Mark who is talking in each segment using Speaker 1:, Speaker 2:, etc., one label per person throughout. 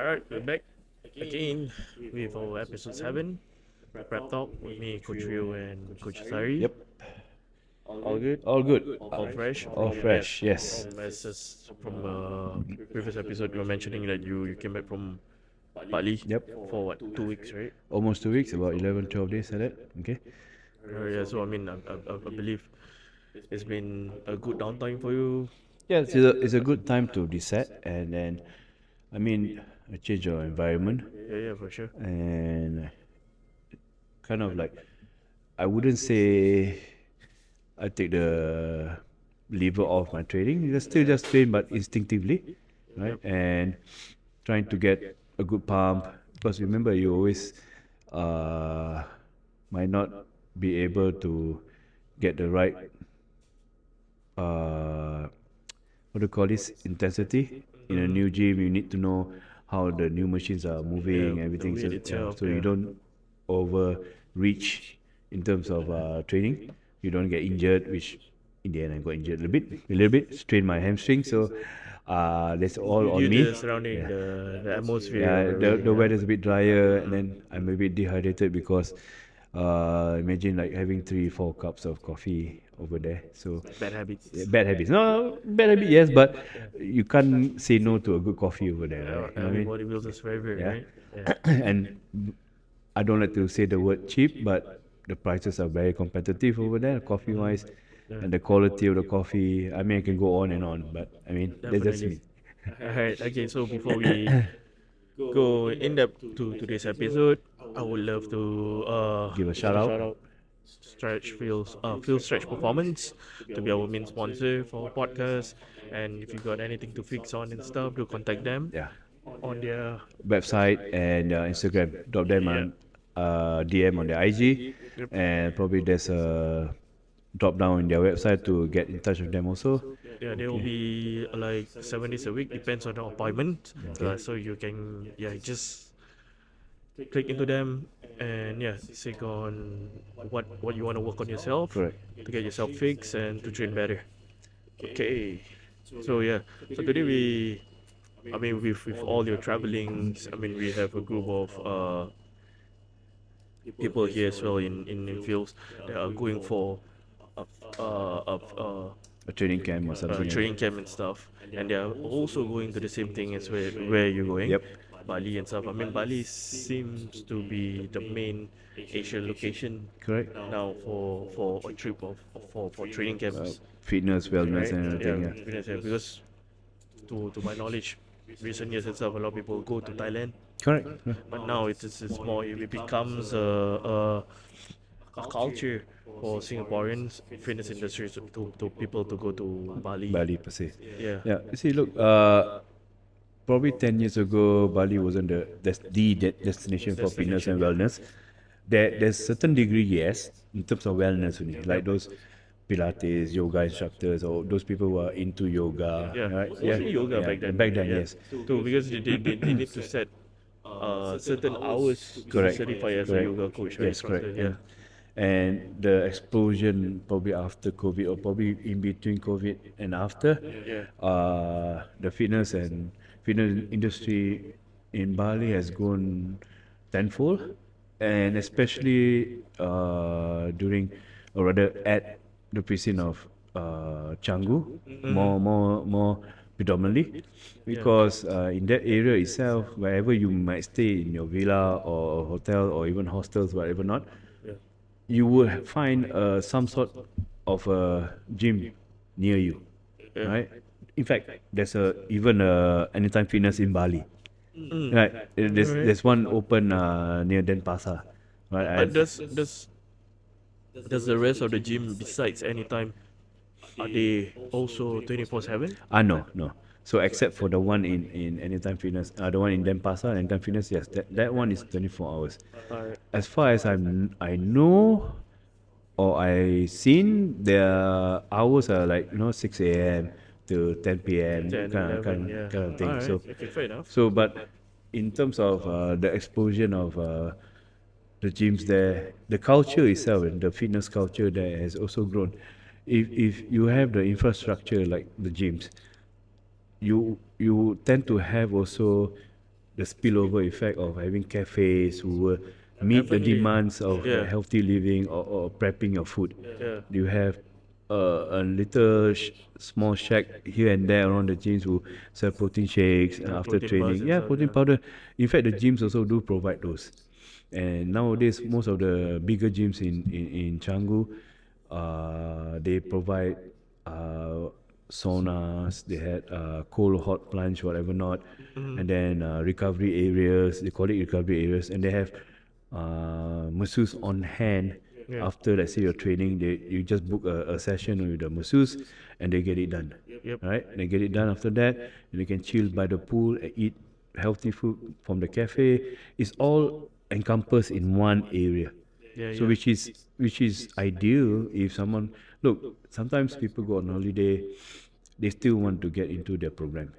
Speaker 1: Alright, we're back again with our episode 7, Prep Talk with me, Coach Rio and Coach Sari.
Speaker 2: Yep,
Speaker 1: All good?
Speaker 2: all good.
Speaker 1: All fresh?
Speaker 2: All fresh, yes.
Speaker 1: As from previous episode, you were mentioning that you came back from Bali
Speaker 2: Yep,
Speaker 1: for what, 2 weeks, right?
Speaker 2: almost 2 weeks, about 11, 12 days like that. Okay.
Speaker 1: Yeah, so I mean, I believe it's been a good downtime for you.
Speaker 2: Yeah, it's a good time to reset and then, I mean, change your environment
Speaker 1: Yeah, for sure.
Speaker 2: and kind of like, I wouldn't say I take the lever off my training. It's still just train, but instinctively, right?
Speaker 1: Yep.
Speaker 2: And trying to get a good pump because remember you always uh, might not be able to get the right what do you call this intensity in a new gym. You need to know how the new machines are
Speaker 1: Yeah,
Speaker 2: moving,
Speaker 1: the
Speaker 2: everything.
Speaker 1: weight
Speaker 2: So yeah,
Speaker 1: itself,
Speaker 2: so you
Speaker 1: yeah.
Speaker 2: don't overreach in terms of training. You don't get injured, which in the end I got injured a little bit, strained my hamstring. So that's all on
Speaker 1: Due to the
Speaker 2: me.
Speaker 1: surrounding,
Speaker 2: Yeah.
Speaker 1: the atmosphere of
Speaker 2: Yeah, the
Speaker 1: everything,
Speaker 2: weather's a bit drier, and then I'm a bit dehydrated because imagine like having 3 4 cups of coffee over there. So
Speaker 1: bad habits.
Speaker 2: bad habits. No, bad habit, yes, but you can't say no to a good coffee over there, right? You know what I
Speaker 1: Every
Speaker 2: mean?
Speaker 1: bodybuilder's favorite,
Speaker 2: Yeah.
Speaker 1: right? Yeah.
Speaker 2: And I don't like to say the word cheap, but the prices are very competitive over there, coffee wise,
Speaker 1: Yeah,
Speaker 2: and the quality of the coffee. I mean, I can go on and on, but I mean, that's just
Speaker 1: definitely.
Speaker 2: me.
Speaker 1: Alright, okay, so before we go in depth to today's episode, I would love to
Speaker 2: Give a
Speaker 1: give
Speaker 2: shout
Speaker 1: a
Speaker 2: out.
Speaker 1: shout out Field Stretch Performance to be our main sponsor for our podcast. And if you got anything to fix on and stuff, do contact them
Speaker 2: Yeah.
Speaker 1: on their
Speaker 2: Website and Instagram. Drop them
Speaker 1: yeah.
Speaker 2: a DM on their IG,
Speaker 1: Yep.
Speaker 2: and probably there's a drop down in their website to get in touch with them also.
Speaker 1: Yeah, they will
Speaker 2: Okay.
Speaker 1: be like 7 days a week, depends on the appointment.
Speaker 2: Okay.
Speaker 1: So you can just click into them and seek on what you want to work on yourself
Speaker 2: Correct.
Speaker 1: to get yourself fixed and to train better. Okay. So so today I mean with all your travelings, I mean we have a group of people here as well in fields that are going for a,
Speaker 2: A training camp or something like
Speaker 1: training
Speaker 2: that.
Speaker 1: camp and stuff, and they are also going to the same thing as where you're going,
Speaker 2: Yep.
Speaker 1: Bali and stuff. I mean, Bali seems to be the main Asian location
Speaker 2: Correct.
Speaker 1: now for a trip for training camps,
Speaker 2: Fitness, wellness,
Speaker 1: right?
Speaker 2: and
Speaker 1: Yeah,
Speaker 2: everything. Yeah.
Speaker 1: because to my knowledge, recent years and stuff, a lot of people go to Thailand,
Speaker 2: Correct. Yeah.
Speaker 1: but now it's more it becomes a culture for Singaporeans fitness industry to people to go to Bali.
Speaker 2: Bali per se.
Speaker 1: Yeah.
Speaker 2: Yeah. You see, look, probably 10 years ago, Bali wasn't the destination for fitness and
Speaker 1: Destination, yeah.
Speaker 2: wellness. There's certain degree, yes, in terms of wellness, only, like those Pilates, yoga instructors, or those people who are into yoga,
Speaker 1: Yeah,
Speaker 2: right?
Speaker 1: mostly yoga
Speaker 2: yeah.
Speaker 1: back then.
Speaker 2: Back then,
Speaker 1: Yeah,
Speaker 2: yes.
Speaker 1: too because they need to set certain hours to be
Speaker 2: Correct.
Speaker 1: certified as a
Speaker 2: Correct.
Speaker 1: yoga coach, right?
Speaker 2: Yes, correct.
Speaker 1: Instructor, yeah.
Speaker 2: And the explosion probably after COVID or probably in between COVID and after,
Speaker 1: Yeah.
Speaker 2: the fitness industry in Bali has grown tenfold, and especially during, or rather at the precinct of Canggu, more predominantly, because in that area itself, wherever you might stay in your villa or hotel or even hostels, whatever not,
Speaker 1: Yeah.
Speaker 2: you would find some sort of a gym near you,
Speaker 1: Yeah.
Speaker 2: right? In fact, there's even a Anytime Fitness in Bali, right? There's one open near Denpasar, right?
Speaker 1: But does the rest of the gym besides Anytime are they also 24/7?
Speaker 2: No. So except for the one in Anytime Fitness, the one in Denpasar, Anytime Fitness, yes, that one is 24 hours.
Speaker 1: Alright.
Speaker 2: As far as I know or I seen, their hours are like 6 a.m. to 10 p.m.
Speaker 1: 10,
Speaker 2: kind of
Speaker 1: 11, yeah.
Speaker 2: kind of thing.
Speaker 1: Alright, okay, fair enough.
Speaker 2: But in terms of the explosion of the gyms there, the culture itself and the fitness culture there has also grown. If you have the infrastructure like the gyms, you tend to have also the spillover effect of having cafes who will meet the
Speaker 1: Definitely.
Speaker 2: demands of the
Speaker 1: Yeah.
Speaker 2: healthy living, or prepping your food.
Speaker 1: Yeah.
Speaker 2: You have a little small shack here and there around the gyms who sell protein shakes
Speaker 1: Yeah.
Speaker 2: after
Speaker 1: Protein bars
Speaker 2: training.
Speaker 1: and
Speaker 2: Yeah,
Speaker 1: stuff.
Speaker 2: protein
Speaker 1: Yeah.
Speaker 2: powder. In fact, the gyms also do provide those. And nowadays, most of the bigger gyms in Canggu, they provide uh, saunas, they had cold hot plunge, whatever not,
Speaker 1: Mm-hmm.
Speaker 2: and then recovery areas, they call it recovery areas, and they have masseuse on hand.
Speaker 1: Yeah.
Speaker 2: After, let's say, your training, you just book a session with the masseuse, and they get it done.
Speaker 1: Yep.
Speaker 2: Right, they get it done. After that, and you can chill by the pool and eat healthy food from the cafe. It's all encompassed in one area.
Speaker 1: Yeah.
Speaker 2: So
Speaker 1: Yeah.
Speaker 2: which is ideal if someone, look, sometimes people go on holiday, they still want to get into their program,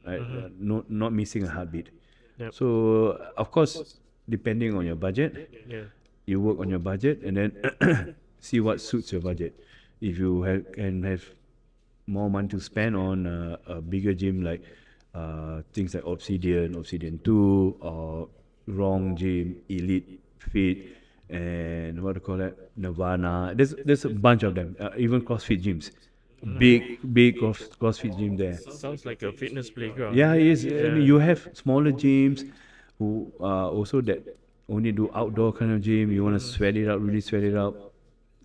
Speaker 2: right?
Speaker 1: Mm-hmm.
Speaker 2: Not missing a heartbeat.
Speaker 1: Yep.
Speaker 2: So of course, depending on your budget,
Speaker 1: Yeah.
Speaker 2: you work on your budget and then see what suits your budget. If you can have more money to spend on a bigger gym like things like Obsidian 2, or Wrong Gym, Elite Fit, and what do you call that? Nirvana. There's a bunch of them. Even CrossFit gyms, big CrossFit gym there.
Speaker 1: Sounds like a fitness playground.
Speaker 2: Yeah, it is. I mean,
Speaker 1: Yeah.
Speaker 2: you have smaller gyms who also that only do outdoor kind of gym. You want to
Speaker 1: Mm-hmm.
Speaker 2: sweat it out, really sweat it out.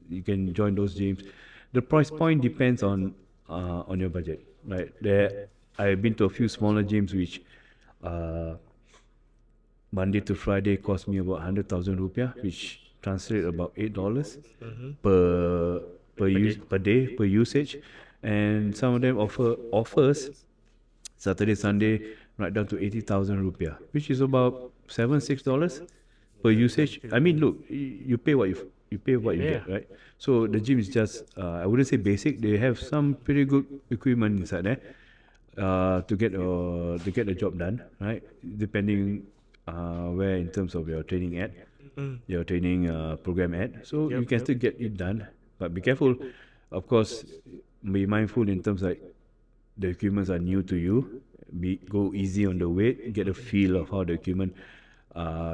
Speaker 2: You can join those gyms. The price point depends on your budget, right? There, I've been to a few smaller gyms which uh, Monday to Friday cost me about 100,000 rupiah, which translate about $8
Speaker 1: Mm-hmm. Per day.
Speaker 2: per day per usage, and some of them offers Saturday Sunday right down to 80,000 rupiah, which is about $6 per usage. I mean, look, you pay what you pay what you
Speaker 1: Yeah.
Speaker 2: get, right? So the gym is just I wouldn't say basic. They have some pretty good equipment inside there to get the job done, right? Depending where in terms of your training at,
Speaker 1: Mm.
Speaker 2: your training program at. So you
Speaker 1: Yep.
Speaker 2: can
Speaker 1: Yep.
Speaker 2: still get it done, but be careful. Of course, be mindful in terms like the equipments are new to you. Go easy on the weight. Get a feel of how the equipment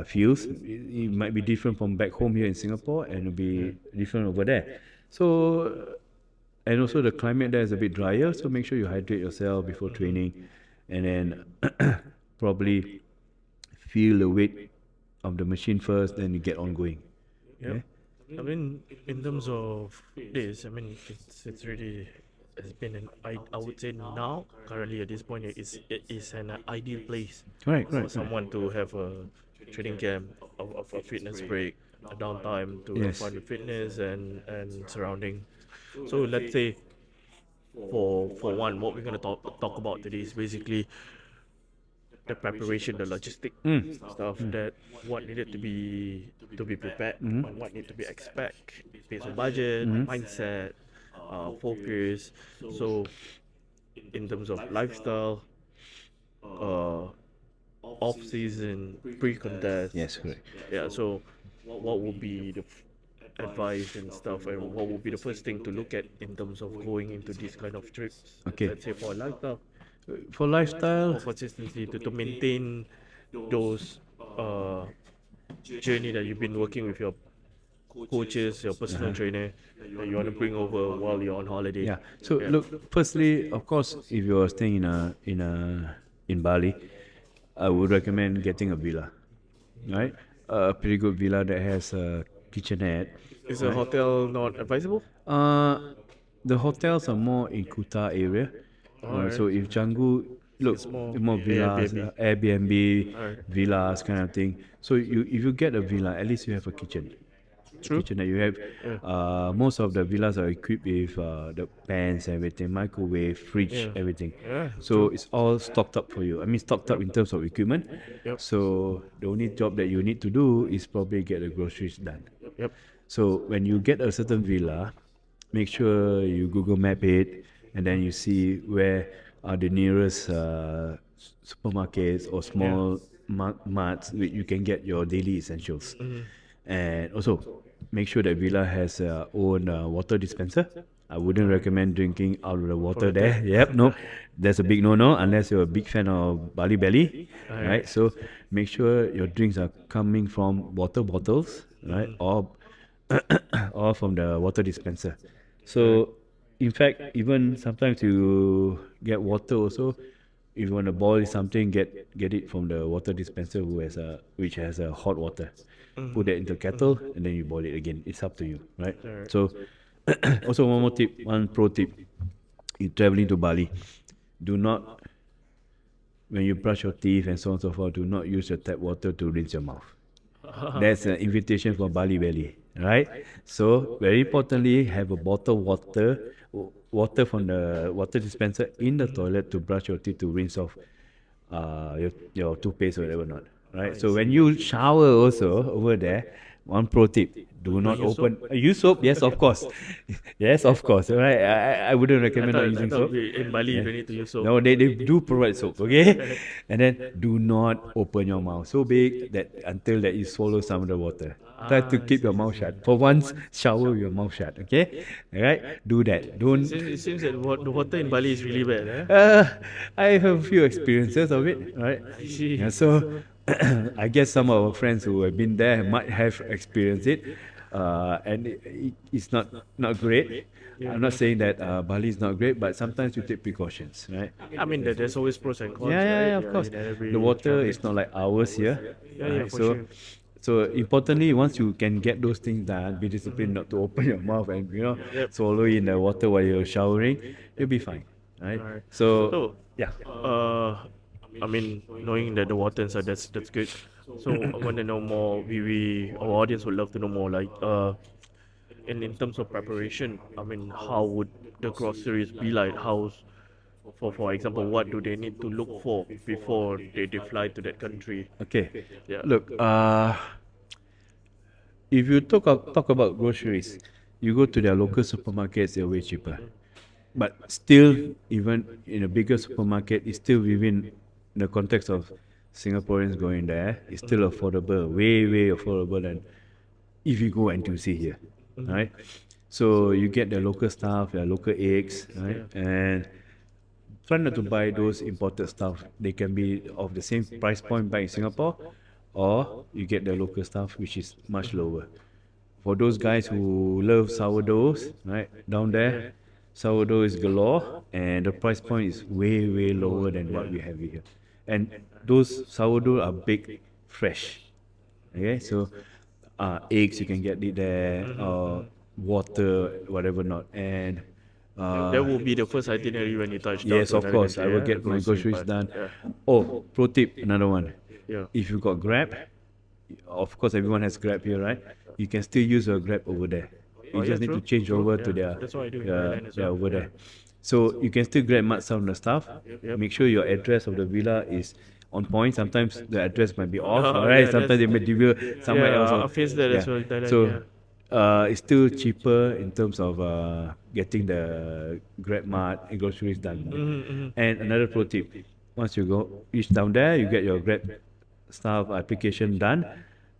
Speaker 2: feels. It might be different from back home here in Singapore, and it'll
Speaker 1: Yeah.
Speaker 2: be different over there. So, and also the climate there is a bit drier. So make sure you hydrate yourself before
Speaker 1: Mm-hmm.
Speaker 2: training, and then probably feel the weight of the machine first. Then you get on going.
Speaker 1: Yep.
Speaker 2: Yeah.
Speaker 1: I mean, in terms of this, I mean, it's really has been an I would say now currently at this point it is an ideal place
Speaker 2: Right.
Speaker 1: for
Speaker 2: Right. Right.
Speaker 1: someone to have a training camp of a fitness break, a downtime to have
Speaker 2: Yes.
Speaker 1: fun with fitness and surrounding. So let's say for one, what we're gonna talk about today is basically the preparation, the logistic stuff that what needed to be prepared and what need to be expect based on budget, mindset, focus. So in terms of lifestyle, uh, off season, pre contest.
Speaker 2: Yes. Correct.
Speaker 1: Yeah. So what would be the advice and stuff, and what would be the first thing to look at in terms of going into these kind of trips?
Speaker 2: Okay.
Speaker 1: Let's say for lifestyle,
Speaker 2: For lifestyle,
Speaker 1: for consistency to maintain those journey that you've been working with your coaches, your personal trainer that you want to bring over while you're on holiday.
Speaker 2: yeah. So
Speaker 1: Yeah.
Speaker 2: look, firstly, of course, if you're staying in Bali, I would recommend getting a villa, right? A pretty good villa that has a kitchenette.
Speaker 1: Is a hotel not advisable?
Speaker 2: Uh, the hotels are more in Kuta area.
Speaker 1: Alright.
Speaker 2: So if Canggu, look,
Speaker 1: It's more
Speaker 2: more villas, Airbnb,
Speaker 1: Alright.
Speaker 2: villas kind of thing. So if you get a villa, at least you have a kitchen.
Speaker 1: True.
Speaker 2: Kitchen that you have.
Speaker 1: Yeah.
Speaker 2: Most of the villas are equipped with the pans, everything, microwave, fridge,
Speaker 1: Yeah.
Speaker 2: everything.
Speaker 1: Yeah.
Speaker 2: So it's all stocked up for you. I mean, stocked up in terms of equipment.
Speaker 1: Yep.
Speaker 2: So the only job that you need to do is probably get the groceries done.
Speaker 1: Yep.
Speaker 2: So when you get a certain villa, make sure you Google Map it, and then you see where are the nearest supermarkets or small marts where you can get your daily essentials. And also make sure that villa has own water dispenser. I wouldn't recommend drinking out of the water
Speaker 1: the
Speaker 2: there.
Speaker 1: tap.
Speaker 2: Yep, nope. That's a big no-no unless you're a big fan of Bali Belly, right?
Speaker 1: Alright.
Speaker 2: So make sure your drinks are coming from water bottles, right, or or from the water dispenser.
Speaker 1: Correct.
Speaker 2: So, in fact, even sometimes you get water also. If you want to boil something, get it from the water dispenser which has a hot water. Put that into kettle and then you boil it again. It's up to you, right?
Speaker 1: Alright.
Speaker 2: So, also one more tip, one pro tip: in traveling to Bali, do not when you brush your teeth and so on and so forth, do not use your tap water to rinse your mouth. That's an invitation for Bali Valley, right? So very importantly, have a bottled water from the water dispenser in the toilet to brush your teeth to rinse off your toothpaste or whatever not, right?
Speaker 1: I
Speaker 2: So when
Speaker 1: see.
Speaker 2: you shower also over there, one pro tip: do
Speaker 1: Don't
Speaker 2: not
Speaker 1: use soap.
Speaker 2: open use soap. Yes, of course, yes, of course. Right? I wouldn't recommend not
Speaker 1: I
Speaker 2: using
Speaker 1: thought
Speaker 2: soap.
Speaker 1: in Bali you
Speaker 2: Yeah.
Speaker 1: don't need to use soap.
Speaker 2: No, they do provide soap, okay? And then do not open your mouth so big that until that you swallow some of the water. Try to
Speaker 1: I
Speaker 2: keep
Speaker 1: see.
Speaker 2: your mouth shut. For once, shower with your mouth shut, okay? Alright? Do that. Don't.
Speaker 1: It seems that the water in Bali is really bad, eh?
Speaker 2: Uh, I have a few experiences of it, right?
Speaker 1: I see.
Speaker 2: Yeah, so I guess some of our friends who have been there might have experienced it, and it's not great.
Speaker 1: Yeah.
Speaker 2: I'm not saying that Bali is not great, but sometimes you take precautions, right?
Speaker 1: I mean, there's always pros and
Speaker 2: Yeah,
Speaker 1: cons,
Speaker 2: yeah,
Speaker 1: right?
Speaker 2: yeah, of
Speaker 1: Yeah,
Speaker 2: course.
Speaker 1: in
Speaker 2: The
Speaker 1: every
Speaker 2: water
Speaker 1: traveling.
Speaker 2: is not like ours here,
Speaker 1: Yeah, yeah,
Speaker 2: right?
Speaker 1: for
Speaker 2: So,
Speaker 1: sure.
Speaker 2: so importantly, once you can get those things done, be disciplined not to open your mouth and
Speaker 1: Yep.
Speaker 2: swallow in the water while you're showering, you'll be fine, right?
Speaker 1: Alright.
Speaker 2: So,
Speaker 1: So,
Speaker 2: yeah.
Speaker 1: I mean, knowing that the water inside, that's good. So I want to know more. Our audience would love to know more. Like, in terms of preparation, I mean, how would the groceries be like? For example, what do they need to look for before they fly to that country?
Speaker 2: Okay.
Speaker 1: Yeah.
Speaker 2: Look, if you talk about groceries, you go to their local supermarkets, they're way cheaper. But still, even in a bigger supermarket, it's still within the context of Singaporeans going there. It's still affordable, way affordable than if you go NTUC here, right? So you get the local stuff, the local eggs, right?
Speaker 1: Yeah.
Speaker 2: And try not to buy those imported stuff. They can be of the same price point back in Singapore, or you get the local stuff, which is much lower. For those guys who love sourdoughs, right, down there,
Speaker 1: Yeah.
Speaker 2: sourdough is galore, and the price point is way lower than what
Speaker 1: Yeah.
Speaker 2: we have here. And those sourdough are baked fresh. Okay, so eggs you can get it there, water, whatever not, and
Speaker 1: That will be the first itinerary when you touch down
Speaker 2: yes,
Speaker 1: to
Speaker 2: of
Speaker 1: another
Speaker 2: course, I
Speaker 1: country,
Speaker 2: will
Speaker 1: yeah? The
Speaker 2: get my
Speaker 1: grocery
Speaker 2: groceries
Speaker 1: part.
Speaker 2: done.
Speaker 1: Yeah.
Speaker 2: Oh, pro tip, another one.
Speaker 1: Yeah.
Speaker 2: If you got Grab, of course everyone has Grab here, right? You can still use your Grab over there.
Speaker 1: Oh
Speaker 2: You
Speaker 1: yeah,
Speaker 2: just need to
Speaker 1: true.
Speaker 2: change
Speaker 1: True.
Speaker 2: over
Speaker 1: Yeah.
Speaker 2: to their,
Speaker 1: That's what I do in Thailand as well.
Speaker 2: over
Speaker 1: Yeah.
Speaker 2: there. So you can still grab some of the stuff.
Speaker 1: Yep.
Speaker 2: Make sure your address of the villa is on point. Sometimes the address might be off,
Speaker 1: Oh
Speaker 2: alright?
Speaker 1: yeah,
Speaker 2: Sometimes
Speaker 1: that's
Speaker 2: they may deliver somewhere else.
Speaker 1: yeah.
Speaker 2: Or,
Speaker 1: I faced that as
Speaker 2: yeah.
Speaker 1: well in Thailand.
Speaker 2: So
Speaker 1: Yeah.
Speaker 2: it's still cheaper in terms of getting the Grab Mart and groceries done.
Speaker 1: Mm-hmm.
Speaker 2: And another pro tip: once you reach down there, you get your Grab stuff application done.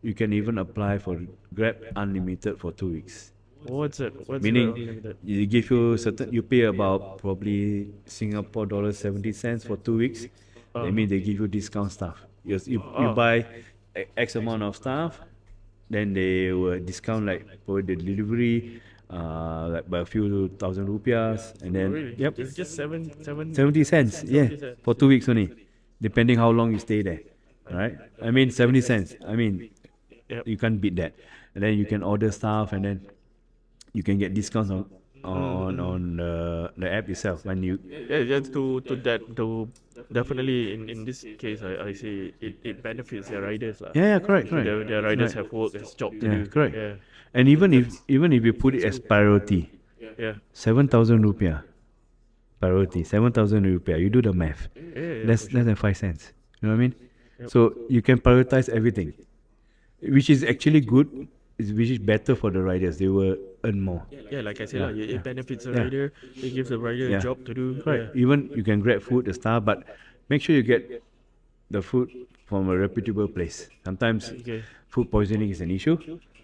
Speaker 2: You can even apply for Grab Unlimited for 2 weeks.
Speaker 1: What's it? What's Grab
Speaker 2: Meaning,
Speaker 1: Unlimited?
Speaker 2: you give you certain, you pay about probably Singapore dollars 70 cents for 2 weeks. That means they give you discount stuff. You
Speaker 1: Oh.
Speaker 2: buy X amount of stuff, then they will discount like for the delivery, like by a few thousand rupiahs, and
Speaker 1: Oh,
Speaker 2: then
Speaker 1: really?
Speaker 2: yep,
Speaker 1: It's just
Speaker 2: 70 cents, yeah,
Speaker 1: 70 cents.
Speaker 2: for 2 weeks only, depending how long you stay there. All right, I mean 70 cents. I mean
Speaker 1: Yep.
Speaker 2: you can't beat that. And then you can order stuff, and then you can get discounts on the app itself when you.
Speaker 1: Yeah, just to that to definitely in this case I say it benefits their riders lah.
Speaker 2: Yeah, correct,
Speaker 1: So
Speaker 2: correct.
Speaker 1: their riders
Speaker 2: Right.
Speaker 1: have work, has job to
Speaker 2: Yeah,
Speaker 1: do.
Speaker 2: correct.
Speaker 1: Yeah.
Speaker 2: And even if you put it as priority,
Speaker 1: Yeah.
Speaker 2: 7,000 rupiah priority, 7,000 rupiah. You do the math.
Speaker 1: Yeah,
Speaker 2: Less
Speaker 1: for sure.
Speaker 2: less than 5 cents. You know what I mean? So you can prioritize everything, which is actually good. Which is better for the riders. They will earn more.
Speaker 1: Yeah, like I said,
Speaker 2: Yeah,
Speaker 1: lah, it
Speaker 2: yeah.
Speaker 1: benefits the
Speaker 2: Yeah.
Speaker 1: rider. It gives the rider a
Speaker 2: Yeah.
Speaker 1: job to do.
Speaker 2: Correct.
Speaker 1: Yeah.
Speaker 2: Even you can grab food, the stuff, but make sure you get the food from a reputable place. Sometimes
Speaker 1: Okay.
Speaker 2: food poisoning is an issue.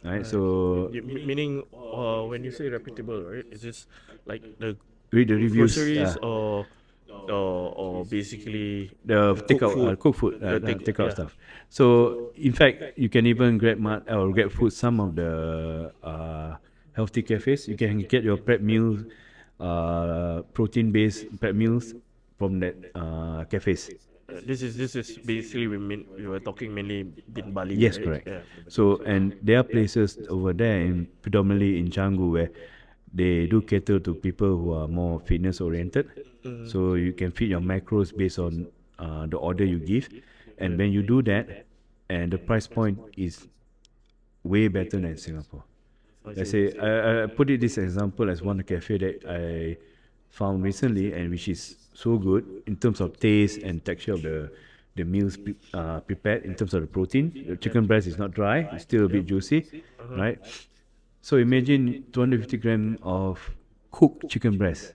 Speaker 2: right? So
Speaker 1: Meaning, when you say reputable, right? Is this like the
Speaker 2: read the reviews.
Speaker 1: groceries or basically
Speaker 2: The
Speaker 1: the
Speaker 2: takeout, cook food, takeout
Speaker 1: yeah.
Speaker 2: stuff. So in fact, you can even grab or grab food. Some of the healthy cafes, you can get your prep meals, protein-based prep meals from that cafes.
Speaker 1: This is basically we were talking mainly in Bali,
Speaker 2: Yes,
Speaker 1: right?
Speaker 2: correct.
Speaker 1: Yeah.
Speaker 2: So and there are places over there, predominantly in Canggu, where they do cater to people who are more fitness oriented.
Speaker 1: Mm-hmm.
Speaker 2: So you can feed your macros based on the order you give, and
Speaker 1: Yeah.
Speaker 2: when you do that, and the price point is way better than Singapore.
Speaker 1: I
Speaker 2: Let's
Speaker 1: see.
Speaker 2: say I put it this example as one cafe that I found recently, and which is so good in terms of taste and texture of the meals prepared in terms of the protein. The
Speaker 1: Yeah.
Speaker 2: chicken breast is not dry; it's still a bit
Speaker 1: Yep.
Speaker 2: juicy,
Speaker 1: Uh-huh.
Speaker 2: right? So imagine 250 gram of cooked chicken breast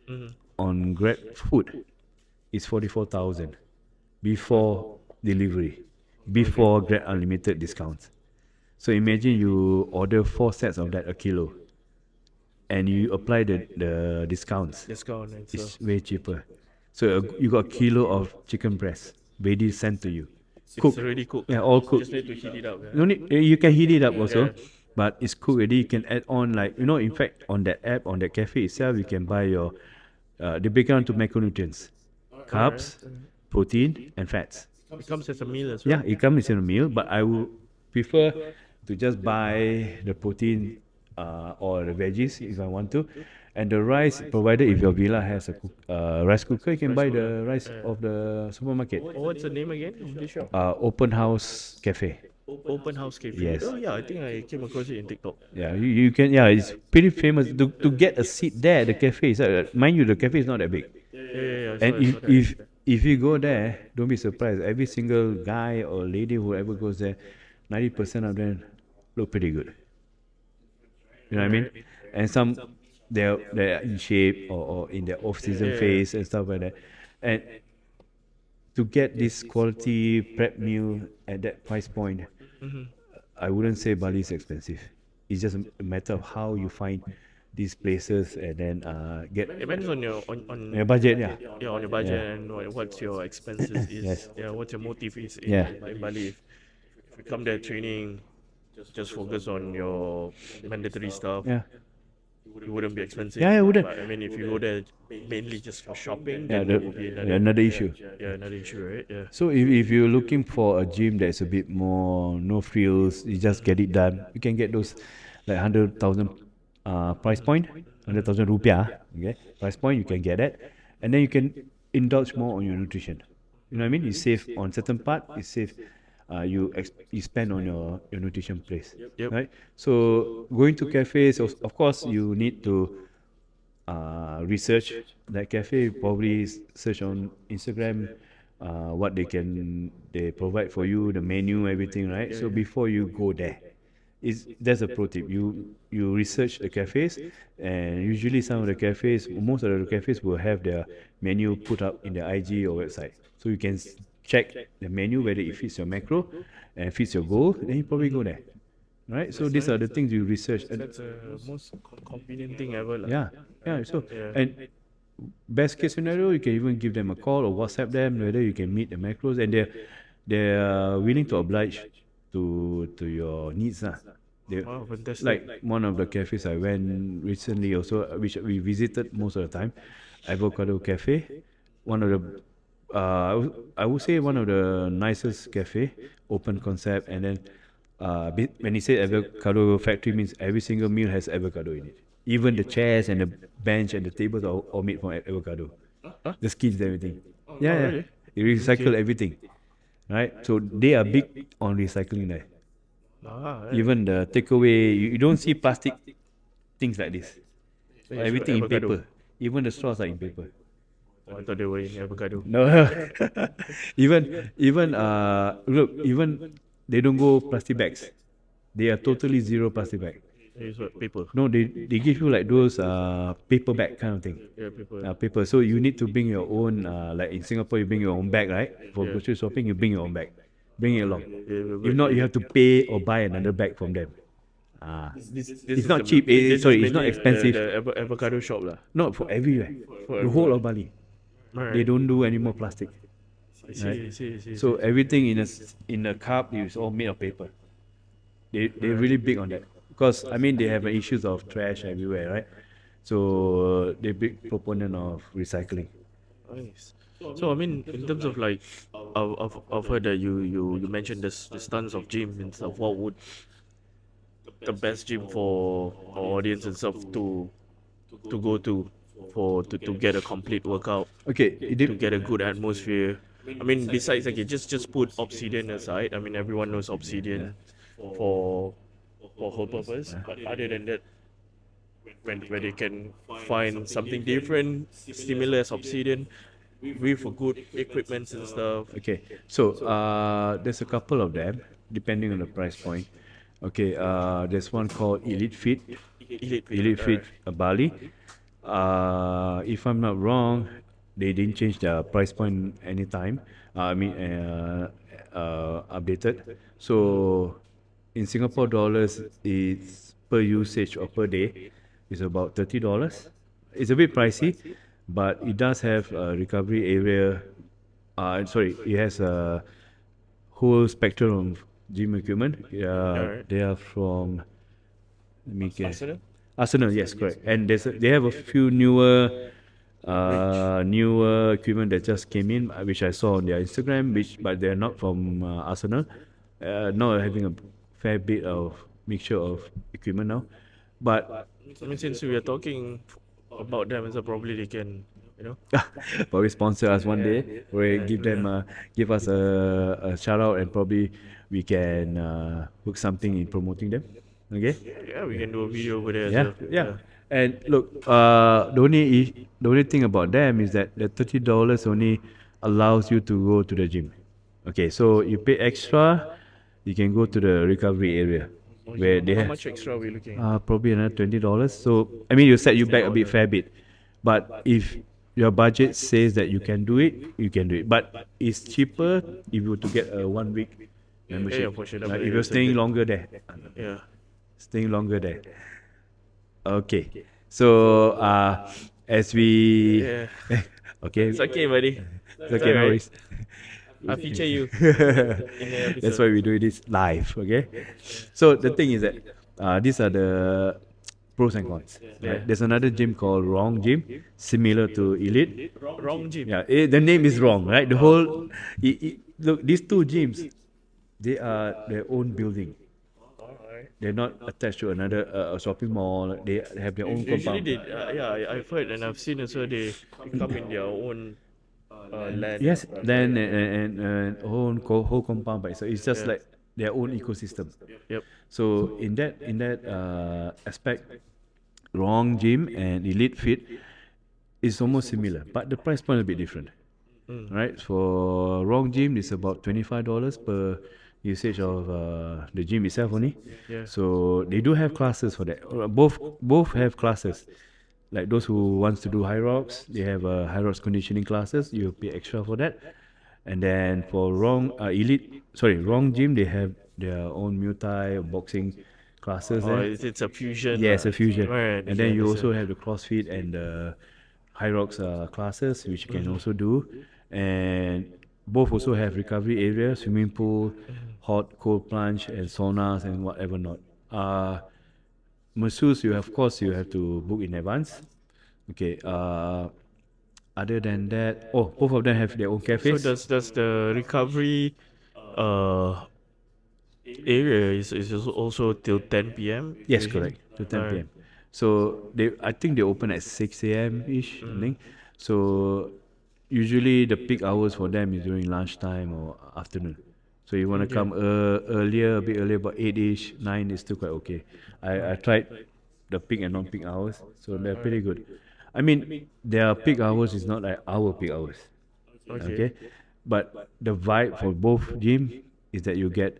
Speaker 1: Mm-hmm.
Speaker 2: on Grab Food is 44,000 before delivery,
Speaker 1: Okay.
Speaker 2: before Grab Unlimited discounts. So imagine you order 4 sets of that a kilo, and you apply the discounts.
Speaker 1: Discount and
Speaker 2: It's
Speaker 1: stuff.
Speaker 2: way cheaper. So you got a kilo of chicken breast ready sent to you,
Speaker 1: It's
Speaker 2: cooked.
Speaker 1: already cooked.
Speaker 2: Yeah, all
Speaker 1: Just
Speaker 2: cooked.
Speaker 1: need to heat it up.
Speaker 2: No
Speaker 1: Yeah.
Speaker 2: need. You can heat it up
Speaker 1: Yeah.
Speaker 2: also, but it's cooked already. You can add on, like, in fact, on that app, on that cafe itself, you can buy your. They break down to macronutrients,
Speaker 1: All right.
Speaker 2: carbs, protein, and fats.
Speaker 1: It comes as a meal as
Speaker 2: Yeah,
Speaker 1: well.
Speaker 2: it comes in a meal, but I would prefer to just buy the protein or the veggies if I want to, and the rice provided if your villa has a rice cooker, you can
Speaker 1: Rice
Speaker 2: buy
Speaker 1: cooker.
Speaker 2: the rice of the supermarket.
Speaker 1: What's the name again of this shop?
Speaker 2: Open House Cafe.
Speaker 1: Open House Cafe.
Speaker 2: Yes.
Speaker 1: Oh yeah, I think I came across it in TikTok.
Speaker 2: Yeah, you can. Yeah, it's pretty famous. To get a seat there at the cafe, mind you, the cafe is not that big.
Speaker 1: Yeah. I
Speaker 2: And
Speaker 1: saw
Speaker 2: if
Speaker 1: that.
Speaker 2: if if you go there, don't be surprised. Every single guy or lady whoever goes there, 90% of them look pretty good. You know what I mean?
Speaker 1: Alright.
Speaker 2: And some they're in shape or in their off season
Speaker 1: Yeah.
Speaker 2: phase and stuff like that. And to get this quality prep meal at that price point,
Speaker 1: Mm-hmm.
Speaker 2: I wouldn't say Bali is expensive. It's just a matter of how you find these places and then get
Speaker 1: Depends on your on
Speaker 2: your budget. Yeah.
Speaker 1: yeah, on your budget and what's your expenses
Speaker 2: Yes.
Speaker 1: is. Yeah, what's your motive is
Speaker 2: Yeah.
Speaker 1: in Bali. If you come there training, just focus on your mandatory stuff,
Speaker 2: Yeah.
Speaker 1: it wouldn't be expensive.
Speaker 2: Yeah, I wouldn't.
Speaker 1: But I mean, if you go there mainly just for shopping,
Speaker 2: Yeah,
Speaker 1: then it would be
Speaker 2: another issue.
Speaker 1: another issue, right? Yeah.
Speaker 2: So if you're looking for a gym that's a bit more no frills, you just get it done. You can get those like 100,000 price point, 100,000 rupiah. Okay, price point you can get it, and then you can indulge more on your nutrition. You know what I mean? You save on certain part. You save. You spend on your nutrition place,
Speaker 1: Yep.
Speaker 2: right? So going to cafes, of course, you need to research that cafe. Probably search on Instagram what they provide for you, the menu, everything, right? So before you go there, is that's a pro tip. You research the cafes, and usually some of the cafes, most of the cafes will have their menu put up in the IG or website, so you can check the menu whether it fits your macro and fits your goal. Then you probably go there, right? So these are the things you research, and
Speaker 1: That's the most convenient thing ever. Lah.
Speaker 2: yeah. So
Speaker 1: Yeah.
Speaker 2: and best case scenario, you can even give them a call or WhatsApp them whether you can meet the macros, and they're willing to oblige to your needs. They,
Speaker 1: Wow, fantastic.
Speaker 2: like one of the cafes I went recently also, which we visited most of the time, Avocado Cafe. One of the I would say one of the nicest cafe, open concept, and then when he said avocado factory means every single meal has avocado in it. Even the chairs and the bench and the tables are all made from avocado. The skins, everything. Yeah, yeah.
Speaker 1: really?
Speaker 2: They recycle everything, right? So they are big on recycling there. Even the takeaway, you don't see plastic things like this. Everything in
Speaker 1: avocado.
Speaker 2: paper. Even the straws are in paper.
Speaker 1: Oh, I thought they were in avocado.
Speaker 2: No, even look, even they don't go plastic bags. They are totally zero plastic bag.
Speaker 1: They use what? Paper.
Speaker 2: No, they give you like those paper bag kind of thing.
Speaker 1: Yeah, paper.
Speaker 2: Paper. So you need to bring your own. Like in Singapore, you bring your own bag, right? For
Speaker 1: Yeah.
Speaker 2: grocery shopping, you bring your own bag. Bring it along.
Speaker 1: Yeah,
Speaker 2: If not, you have to pay or buy another bag from them.
Speaker 1: This
Speaker 2: It's
Speaker 1: is
Speaker 2: not cheap.
Speaker 1: this is
Speaker 2: Sorry, it's not
Speaker 1: mainly
Speaker 2: expensive.
Speaker 1: the avocado shop lah
Speaker 2: Not for everywhere.
Speaker 1: for
Speaker 2: The whole
Speaker 1: everyone.
Speaker 2: of Bali. They
Speaker 1: Alright.
Speaker 2: don't do any more plastic.
Speaker 1: I
Speaker 2: Right.
Speaker 1: see, I see, I see, I
Speaker 2: So
Speaker 1: see.
Speaker 2: everything in a cup is all made of paper. They're
Speaker 1: Alright.
Speaker 2: really big on that because I mean they have issues of trash everywhere, right? So they're big proponent of recycling.
Speaker 1: Nice. So I mean, in terms of like, I've heard that you mentioned this tons of gym and stuff. What would the best gym for our audience and stuff to go to to get a complete workout,
Speaker 2: Okay,
Speaker 1: to get a good atmosphere? I mean, besides, okay, just put Obsidian aside. I mean, everyone knows Obsidian for whole purpose. But other than that, when where they can find something different, similar as Obsidian, with good equipments and stuff.
Speaker 2: Okay, so there's a couple of them depending on the price point. Okay, there's one called Elite Fit,
Speaker 1: Elite Fit.
Speaker 2: Elite Fit
Speaker 1: Alright.
Speaker 2: Bali. If I'm not wrong, they didn't change the price point anytime. Updated. So in Singapore dollars, it's per usage or per day. It's about $30. It's a bit pricey, but it does have a recovery area. Sorry, it has a whole spectrum of gym equipment.
Speaker 1: Alright.
Speaker 2: They are from, let me guess,
Speaker 1: Arsenal?
Speaker 2: Arsenal. Yes, correct. And they have a few newer equipment that just came in, which I saw on their Instagram. But they're not from Arsenal. Now having a fair bit of mixture of equipment now, but
Speaker 1: I mean, since we are talking about them, so probably they can,
Speaker 2: probably sponsor us one day. We give us a shout out, and probably we can hook something in promoting them. Okay.
Speaker 1: yeah, we can do a video over there as
Speaker 2: Yeah,
Speaker 1: well.
Speaker 2: yeah. And look, the only thing about them is that the $30 only allows you to go to the gym. Okay, so you pay extra, you can go to the recovery area where they
Speaker 1: How
Speaker 2: have
Speaker 1: much extra are we looking?
Speaker 2: probably another $20. So I mean, you set you back a bit, fair bit. But if your budget says that you can do it, you can do it. But it's cheaper if you were to get a 1 week membership.
Speaker 1: for sure,
Speaker 2: Like
Speaker 1: definitely,
Speaker 2: if you're
Speaker 1: it's a
Speaker 2: staying
Speaker 1: bit-
Speaker 2: longer there,
Speaker 1: Yeah.
Speaker 2: staying longer there. Okay. So as we
Speaker 1: Yeah.
Speaker 2: okay,
Speaker 1: It's okay, buddy.
Speaker 2: it's okay, no
Speaker 1: alright.
Speaker 2: worries.
Speaker 1: I'll feature you in the episode.
Speaker 2: That's why we do this live. Okay. So the thing is that these are the pros and cons.
Speaker 1: Yeah.
Speaker 2: Right? There's another gym called Wrong Gym, similar to Elite.
Speaker 1: Wrong gym.
Speaker 2: Yeah, the name is wrong, right? The whole look, these two gyms, they are their own building.
Speaker 1: Alright.
Speaker 2: They're not attached to another a shopping mall. They have their own
Speaker 1: Usually
Speaker 2: compound.
Speaker 1: they, I've heard and I've seen as well. They come in their own land.
Speaker 2: Yes, then and whole compound by itself. It's just like their own ecosystem.
Speaker 1: Yep.
Speaker 2: So in that aspect, Wrong Gym and Elite Fit is almost similar, but the price point is a bit different. Right? For Wrong Gym, it's about $25 per usage of the gym itself only.
Speaker 1: Yeah.
Speaker 2: So they do have classes for that. Both have classes. Like those who wants to do high rocks, they have high rocks conditioning classes. You pay extra for that. And then for Wrong Gym, they have their own Muay Thai boxing classes
Speaker 1: Oh,
Speaker 2: there.
Speaker 1: it's a fusion.
Speaker 2: Yes, a fusion.
Speaker 1: Right.
Speaker 2: And then you also have the CrossFit and the High Rocks classes, which you can also do. And both also have recovery areas, swimming pool, hot, cold plunge, and saunas and whatever not. Masseuse, you have to book in advance. Okay. Other than that, both of them have their own
Speaker 1: So
Speaker 2: cafes.
Speaker 1: does the recovery area is also till 10 p.m.
Speaker 2: Yes,
Speaker 1: usually?
Speaker 2: correct. To 10
Speaker 1: Alright.
Speaker 2: p.m. So I think they open at 6 a.m. ish. I think. So usually the peak hours for them is during lunchtime or afternoon. So you want to come earlier, a bit earlier, about 8ish, 9 is still quite okay. I tried the peak and non-peak hours, so they're pretty good. I mean, their peak hours is not like our peak hours. Okay. But the vibe for both gym is that you get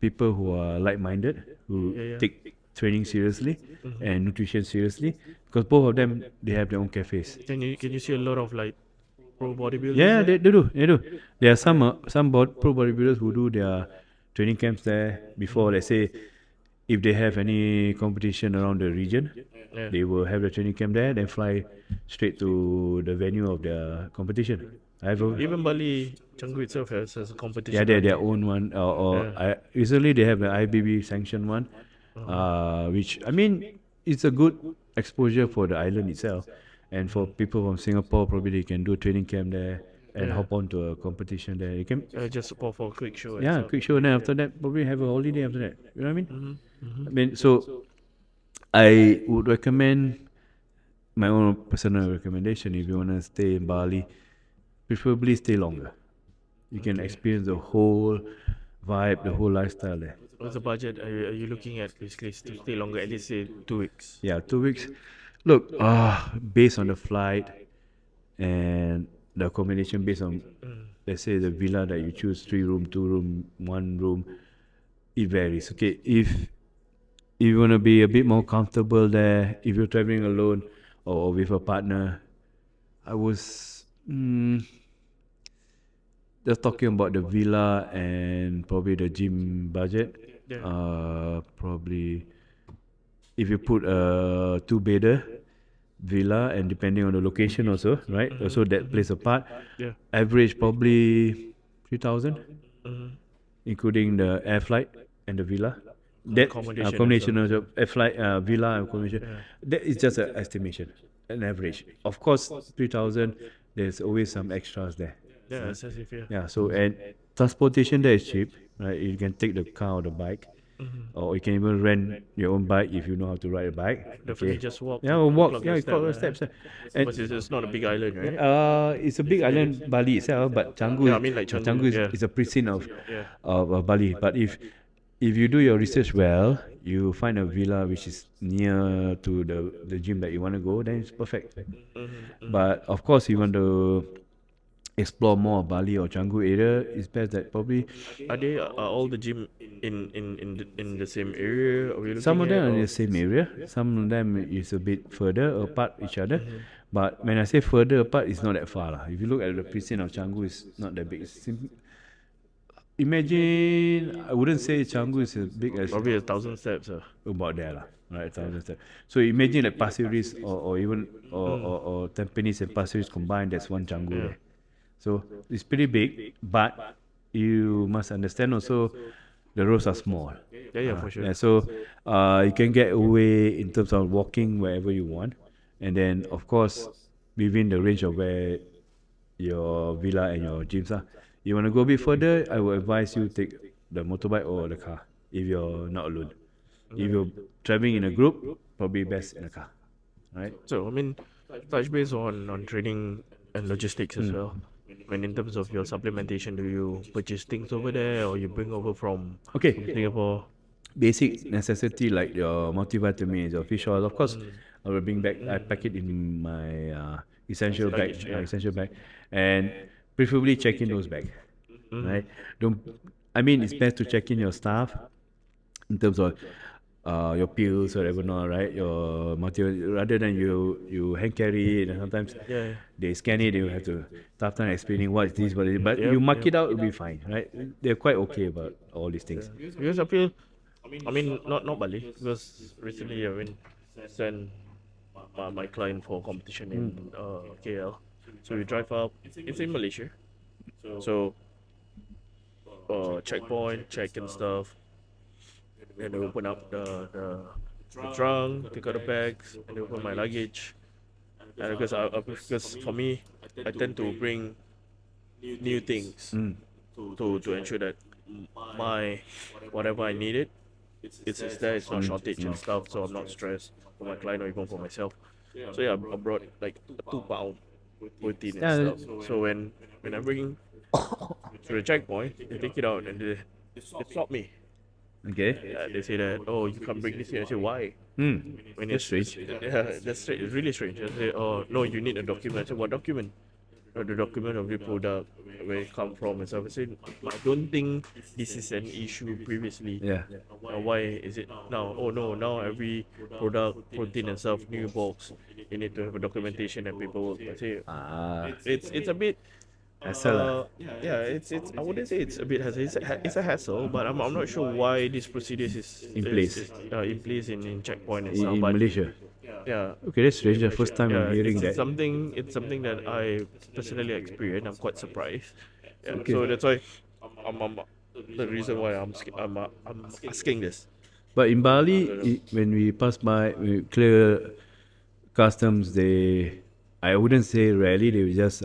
Speaker 2: people who are like-minded, who take training seriously and nutrition seriously, because both of them they have their own cafes.
Speaker 1: Can you see a lot of like pro bodybuilders?
Speaker 2: Yeah,
Speaker 1: there?
Speaker 2: they do. There are some pro bodybuilders who do their training camps there before, let's say, if they have any competition around the region,
Speaker 1: Yeah.
Speaker 2: they will have the training camp there, then fly straight to the venue of the competition. I've
Speaker 1: Even Bali, Canggu itself has a
Speaker 2: yeah,
Speaker 1: competition,
Speaker 2: they
Speaker 1: I
Speaker 2: their
Speaker 1: think.
Speaker 2: own one,
Speaker 1: Yeah.
Speaker 2: recently they have an IBB sanctioned one,
Speaker 1: Uh-huh.
Speaker 2: which I mean it's a good exposure for the island itself, and for people from Singapore, probably they can do a training camp there and
Speaker 1: Yeah.
Speaker 2: hop on to a competition there. You can
Speaker 1: Just for a quick show and
Speaker 2: yeah,
Speaker 1: stuff.
Speaker 2: quick show. And then after that, probably have a holiday after that. You know what I mean?
Speaker 1: Mm-hmm.
Speaker 2: I mean, so I would recommend my own personal recommendation if you wanna stay in Bali, preferably stay longer. You can
Speaker 1: Okay.
Speaker 2: experience the whole vibe, the whole lifestyle there.
Speaker 1: What's the budget? Are you looking at basically to stay longer, at least say 2 weeks?
Speaker 2: Yeah, 2 weeks. Look, based on the flight and the accommodation, based on let's say the villa that you choose, 3 room, 2 room, 1 room, it varies. Okay, if you wanna be a bit more comfortable there, if you're traveling alone or with a partner, I was just talking about the villa and probably the gym budget.
Speaker 1: Yeah.
Speaker 2: Probably if you put a two-bedder villa and depending on the location also, right? Also that plays a part.
Speaker 1: Yeah.
Speaker 2: Average probably 3,000,
Speaker 1: Mm-hmm.
Speaker 2: including the air flight and the villa. That
Speaker 1: Accommodation and
Speaker 2: combination
Speaker 1: stuff.
Speaker 2: of air flight, villa and accommodation,
Speaker 1: Yeah.
Speaker 2: that is just an estimation, an average. Of course, 3,000. There's always some extras there.
Speaker 1: Yeah, it's as if
Speaker 2: Yeah. So and transportation there is cheap, right? You can take the car or the bike, or you can even rent your own bike if you know how to ride a bike.
Speaker 1: Definitely just walk.
Speaker 2: Yeah,
Speaker 1: and
Speaker 2: walk.
Speaker 1: clock
Speaker 2: Yeah,
Speaker 1: your
Speaker 2: you clock the
Speaker 1: step,
Speaker 2: steps. And
Speaker 1: But it's not a big island, right?
Speaker 2: it's a big island, Bali itself, but Canggu,
Speaker 1: Yeah, I mean like Canggu.
Speaker 2: Canggu
Speaker 1: Yeah.
Speaker 2: is a pristine of
Speaker 1: Yeah.
Speaker 2: Bali. But if you do your research well, you find a villa which is near to the gym that you want to go, then it's perfect. But of course, you want to explore more of Bali or Canggu area, it's best that probably
Speaker 1: Are all the gym in the same area? Are we
Speaker 2: some of
Speaker 1: looking
Speaker 2: them
Speaker 1: at
Speaker 2: are in
Speaker 1: or?
Speaker 2: the same area, some of them is a bit further apart each other. But when I say further apart, it's not that far lah. If you look at the pristine of Canggu, it's not that big. Imagine, I wouldn't say Canggu is as big as
Speaker 1: Probably 1,000 steps.
Speaker 2: about there lah, right? 1,000 steps. So imagine like Pasir Ris or even or Tampines and Pasir Ris combined, that's one Canggu
Speaker 1: Yeah.
Speaker 2: there. So it's pretty big, but you must understand also the roads are small.
Speaker 1: Yeah, for sure.
Speaker 2: Yeah, so you can get away in terms of walking wherever you want, and then of course within the range of where your villa and your gyms are. You want to go a bit further, I would advise you take the motorbike or the car if you're not alone. If you're traveling in a group, probably best in a car, right?
Speaker 1: So I mean, touch base on training and logistics as well. When in terms of your supplementation, do you purchase things over there or you bring over from
Speaker 2: Okay,
Speaker 1: Singapore?
Speaker 2: basic necessity like your multivitamins, your fish oil. Of course, I will bring back. I pack it in my essential bag,
Speaker 1: Luggage, yeah.
Speaker 2: essential bag, and preferably check in those bags. Right? Don't. I mean, it's best to check in your stuff in terms of your pills or whatever, not right? Your rather than you hand carry it, and sometimes
Speaker 1: Yeah.
Speaker 2: they scan it. They will have to tough time explaining what is this, what is it. But
Speaker 1: Yep,
Speaker 2: you mark
Speaker 1: yep.
Speaker 2: it out, it'll be fine, right? They're quite okay about all these things.
Speaker 1: Because I feel, I mean, not Bali, because recently I went send my client for competition in KL. So we drive up. It's in Malaysia. So checkpoint, check and stuff. Then they open up the trunk, take out the bags, and they open my luggage. And because for me, I tend to bring new things to ensure that my whatever I needed, it's there. It's not shortage and stuff. So I'm not stressed for my client or even for myself. So yeah, I brought like a 2 pound protein and
Speaker 2: Yeah.
Speaker 1: stuff. So when I bring to the checkpoint, they take it out and they stop me.
Speaker 2: Okay.
Speaker 1: They say that, oh, you can't bring this here. I say, why? When
Speaker 2: That's strange.
Speaker 1: Yeah, that's strange. It's really strange. I say, oh, no, you need a document. I say, what document? The document of the product, where it come from and stuff. I said, I don't think this is an issue previously.
Speaker 2: Yeah.
Speaker 1: Why is it now? Oh no, now every product, protein and stuff, new box, you need to have a documentation and paperwork. I say,
Speaker 2: Ah.
Speaker 1: it's a bit
Speaker 2: Hassle lah.
Speaker 1: Yeah, it's. I wouldn't say it's a bit hassle. It's a hassle, but I'm not sure why this procedures
Speaker 2: In place
Speaker 1: is in place in checkpoint and stuff.
Speaker 2: in
Speaker 1: But
Speaker 2: Malaysia.
Speaker 1: yeah,
Speaker 2: Okay, that's strange. The first time I'm
Speaker 1: yeah,
Speaker 2: hearing
Speaker 1: it's
Speaker 2: that.
Speaker 1: something that I personally experienced. I'm quite surprised. Yeah,
Speaker 2: Okay.
Speaker 1: so that's why I'm the reason why I'm asking this.
Speaker 2: But in
Speaker 1: I
Speaker 2: Bali,
Speaker 1: don't know.
Speaker 2: when we pass by, we clear customs, I wouldn't say rarely, they will just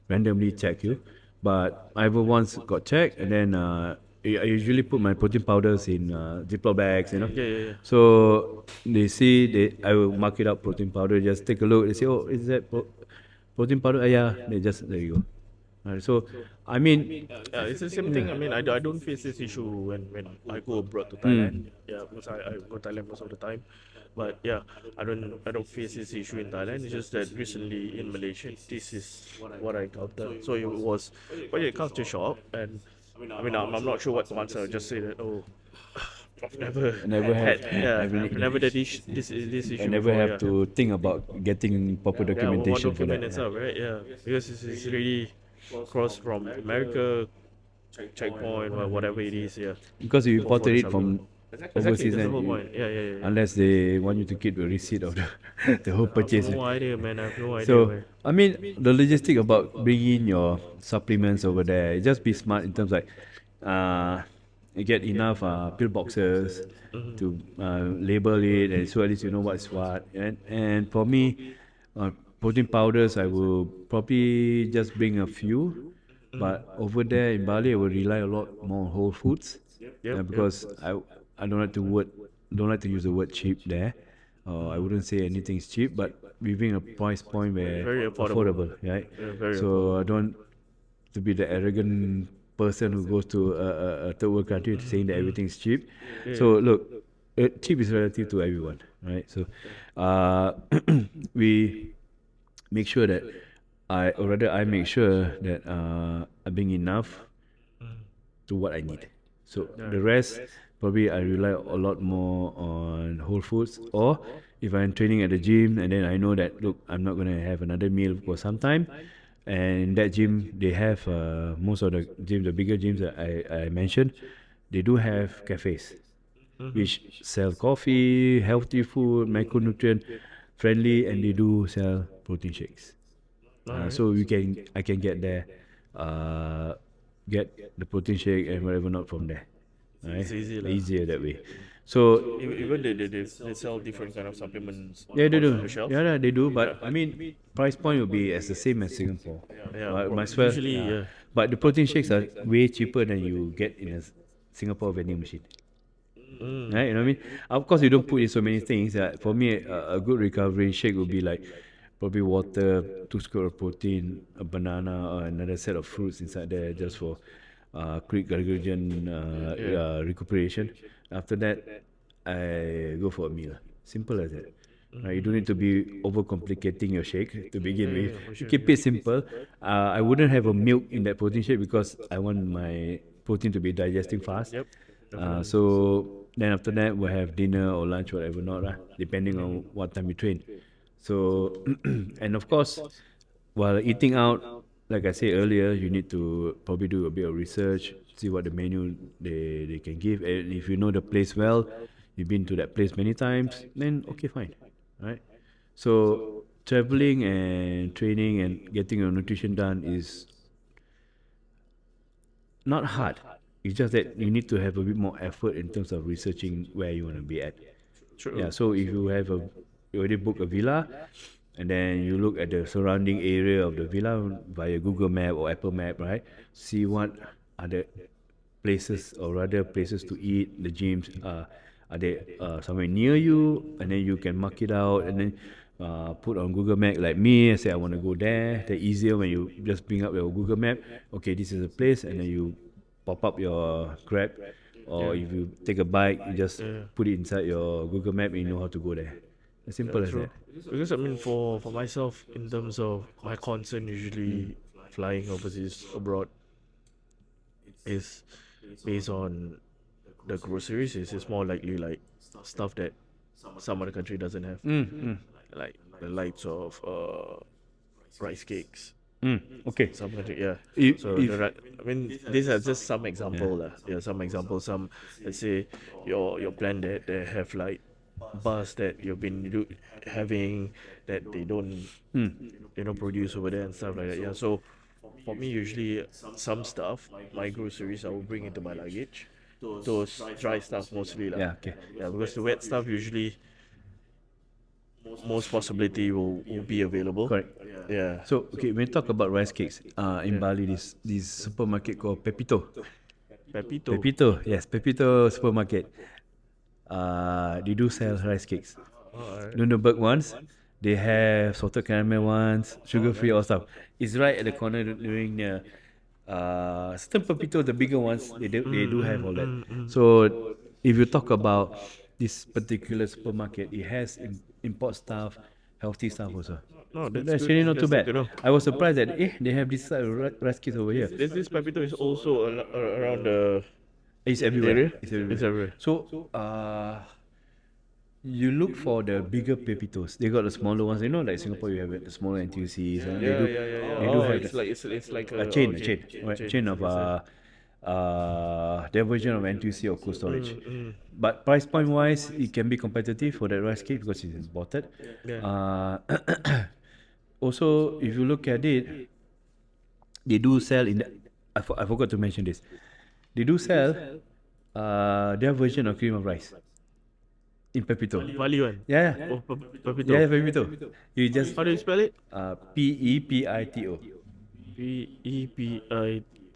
Speaker 2: randomly check you. But I ever once got checked, and then I usually put my protein powders in Ziploc bags, you know.
Speaker 1: Yeah, yeah, yeah.
Speaker 2: So I will mark it up protein powder, just take a look. They say, oh, is that protein powder? Yeah, they just, there you go. So, I mean,
Speaker 1: Yeah, it's the same
Speaker 2: yeah.
Speaker 1: thing. I mean, I don't face this issue when I go abroad to Thailand.
Speaker 2: Mm.
Speaker 1: Yeah, because I go Thailand most of the time. But yeah, I don't face this issue in Thailand. It's just that recently in Malaysia, this is what I encountered. So it was quite a culture shock, and I mean, I'm not sure what to answer. Just say that I've never
Speaker 2: I never have,
Speaker 1: yeah,
Speaker 2: I've
Speaker 1: I've never had this
Speaker 2: I
Speaker 1: issue
Speaker 2: never
Speaker 1: before.
Speaker 2: have
Speaker 1: Yeah,
Speaker 2: to think about getting proper
Speaker 1: yeah, one
Speaker 2: documentation for that.
Speaker 1: document
Speaker 2: Yeah.
Speaker 1: itself, right? Yeah, because it's really cross from America checkpoint or whatever it is. Yeah,
Speaker 2: Because you
Speaker 1: for
Speaker 2: imported
Speaker 1: the
Speaker 2: it
Speaker 1: smuggler.
Speaker 2: from
Speaker 1: Exactly,
Speaker 2: overseas,
Speaker 1: that's the
Speaker 2: and
Speaker 1: whole point. Yeah, yeah, yeah, yeah.
Speaker 2: unless they want you to keep a receipt of the, the whole
Speaker 1: I have
Speaker 2: purchase.
Speaker 1: no idea, man. I have no idea,
Speaker 2: So,
Speaker 1: man.
Speaker 2: I mean, the logistic about bringing your supplements over there, just be smart in terms like, uh, you get enough pill boxes to label it, and so at least you know what's what. And for me, uh, protein powders, I will probably just bring a few. But over there in Bali, I will rely a lot more on whole foods,
Speaker 1: Yep, yep.
Speaker 2: because I don't like to use the word cheap there. I wouldn't say anything is cheap, but within a price point where
Speaker 1: Very affordable.
Speaker 2: affordable, right?
Speaker 1: Yeah, very
Speaker 2: So I
Speaker 1: affordable.
Speaker 2: don't to be the arrogant person who goes to a third world country saying that everything is cheap.
Speaker 1: Yeah,
Speaker 2: So look, cheap is relative to everyone, right? So uh, we make sure that or rather, I make sure that I bring enough to what I need. So
Speaker 1: yeah.
Speaker 2: the rest, probably I rely a lot more on whole foods, or if I'm training at the gym and then I know that look, I'm not gonna have another meal for some time, and in that gym they have most of the gyms, the bigger gyms that I mentioned, they do have cafes which sell coffee, healthy food, micronutrient friendly, and they do sell protein shakes.
Speaker 1: All right.
Speaker 2: So I can get there, uh, get the protein shake and whatever not from there. Right?
Speaker 1: It's easy, lah.
Speaker 2: Easier that way. So
Speaker 1: Even they sell different kind of supplements
Speaker 2: yeah, they
Speaker 1: on
Speaker 2: do.
Speaker 1: the shelf.
Speaker 2: Yeah, they do.
Speaker 1: Yeah,
Speaker 2: But I mean, price point will be as the same as Singapore.
Speaker 1: yeah.
Speaker 2: Might as well.
Speaker 1: Usually,
Speaker 2: Yeah.
Speaker 1: yeah.
Speaker 2: But the protein shakes are way cheaper than you get in a Singapore vending machine. Right? You know what I mean? Of course, you don't put in so many things. For me, a good recovery shake would be like probably water, 2 scoop of protein, a banana, or another set of fruits inside there just for quick glycogen
Speaker 1: Yeah.
Speaker 2: recuperation. After that, I go for a meal. Simple as that. You don't need to be overcomplicating your shake to begin
Speaker 1: Yeah,
Speaker 2: with.
Speaker 1: yeah, for
Speaker 2: You
Speaker 1: sure.
Speaker 2: keep it simple. I wouldn't have a milk in that protein shake because I want my protein to be digesting fast.
Speaker 1: Yep.
Speaker 2: So then after that we'll have dinner or lunch, whatever not, depending on what time you train. So and of course, while eating out, like I said earlier, you need to probably do a bit of research, see what the menu they can give. And if you know the place well, you've been to that place many times, then okay, fine. Right? So traveling and training and getting your nutrition done is not hard. It's just that you need to have a bit more effort in terms of researching where you want to be at. Yeah,
Speaker 1: True.
Speaker 2: so if you already book a villa, and then you look at the surrounding area of the villa via Google Map or Apple Map, right? See what are the places or rather places to eat. The gyms are they somewhere near you, and then you can mark it out and then put on Google Map. Like me, I say I want to go there. The easier when you just bring up your Google Map. Okay, this is a place, and then you pop up your Grab, or
Speaker 1: Yeah.
Speaker 2: if you take a bike, you just
Speaker 1: Yeah.
Speaker 2: put it inside your Google Map and you know how to go there. As simple as
Speaker 1: True.
Speaker 2: that.
Speaker 1: Because I mean, for myself, in terms of my concern, usually flying overseas abroad is based on the groceries. It's more likely like stuff that some other country doesn't have, like the likes of rice cakes,
Speaker 2: Okay.
Speaker 1: Something like, yeah. So
Speaker 2: If
Speaker 1: I mean, these are just some example lah. Yeah, some examples. Some, let's say your plan that they have like bus that you've been having that they don't produce over there and stuff like that. Yeah. So for me, usually some stuff, my groceries, I will bring into my luggage. Those dry stuff mostly lah.
Speaker 2: yeah, okay.
Speaker 1: Yeah, because the wet stuff usually most possibility will be available.
Speaker 2: Correct.
Speaker 1: Yeah.
Speaker 2: So okay, when we talk about rice cakes, in
Speaker 1: Yeah.
Speaker 2: Bali, this supermarket called Pepito.
Speaker 1: Pepito.
Speaker 2: Pepito, yes, Pepito supermarket. They do sell rice cakes.
Speaker 1: Oh, alright.
Speaker 2: Lunenburg ones, they have salted caramel ones,
Speaker 1: Oh,
Speaker 2: sugar free, all
Speaker 1: nice.
Speaker 2: stuff. It's right at the corner during the certain Pepito, the bigger ones, they do have all that. So if you talk about this particular supermarket, it has import stuff, healthy stuff also.
Speaker 1: No,
Speaker 2: So
Speaker 1: that's
Speaker 2: that's
Speaker 1: good.
Speaker 2: really not too
Speaker 1: That's good
Speaker 2: bad.
Speaker 1: to know.
Speaker 2: I was surprised that they have this side of rice cakes over here.
Speaker 1: This Pepito is also around the
Speaker 2: It's everywhere.
Speaker 1: area.
Speaker 2: It's everywhere.
Speaker 1: It's everywhere.
Speaker 2: So you look for the bigger pepitos. They got the smaller ones. You know, like Singapore, you have the smaller NTUCs, and
Speaker 1: Yeah, yeah, yeah, yeah.
Speaker 2: they do
Speaker 1: Oh,
Speaker 2: have
Speaker 1: it's
Speaker 2: the,
Speaker 1: like it's like
Speaker 2: a chain,
Speaker 1: chain.
Speaker 2: chain of
Speaker 1: Yes, sir.
Speaker 2: their version of NTUC or cold storage.
Speaker 1: Mm.
Speaker 2: But price point wise, it can be competitive for that rice cake because it's imported.
Speaker 1: Yeah.
Speaker 2: Also, if you look at it, they do sell in the. I forgot to mention this. They do sell their version of cream of rice in Pepito.
Speaker 1: Bali one.
Speaker 2: Yeah,
Speaker 1: Oh, Pepito.
Speaker 2: yeah, Pepito. You just
Speaker 1: How do you spell it?
Speaker 2: Pepito.
Speaker 1: Pepito.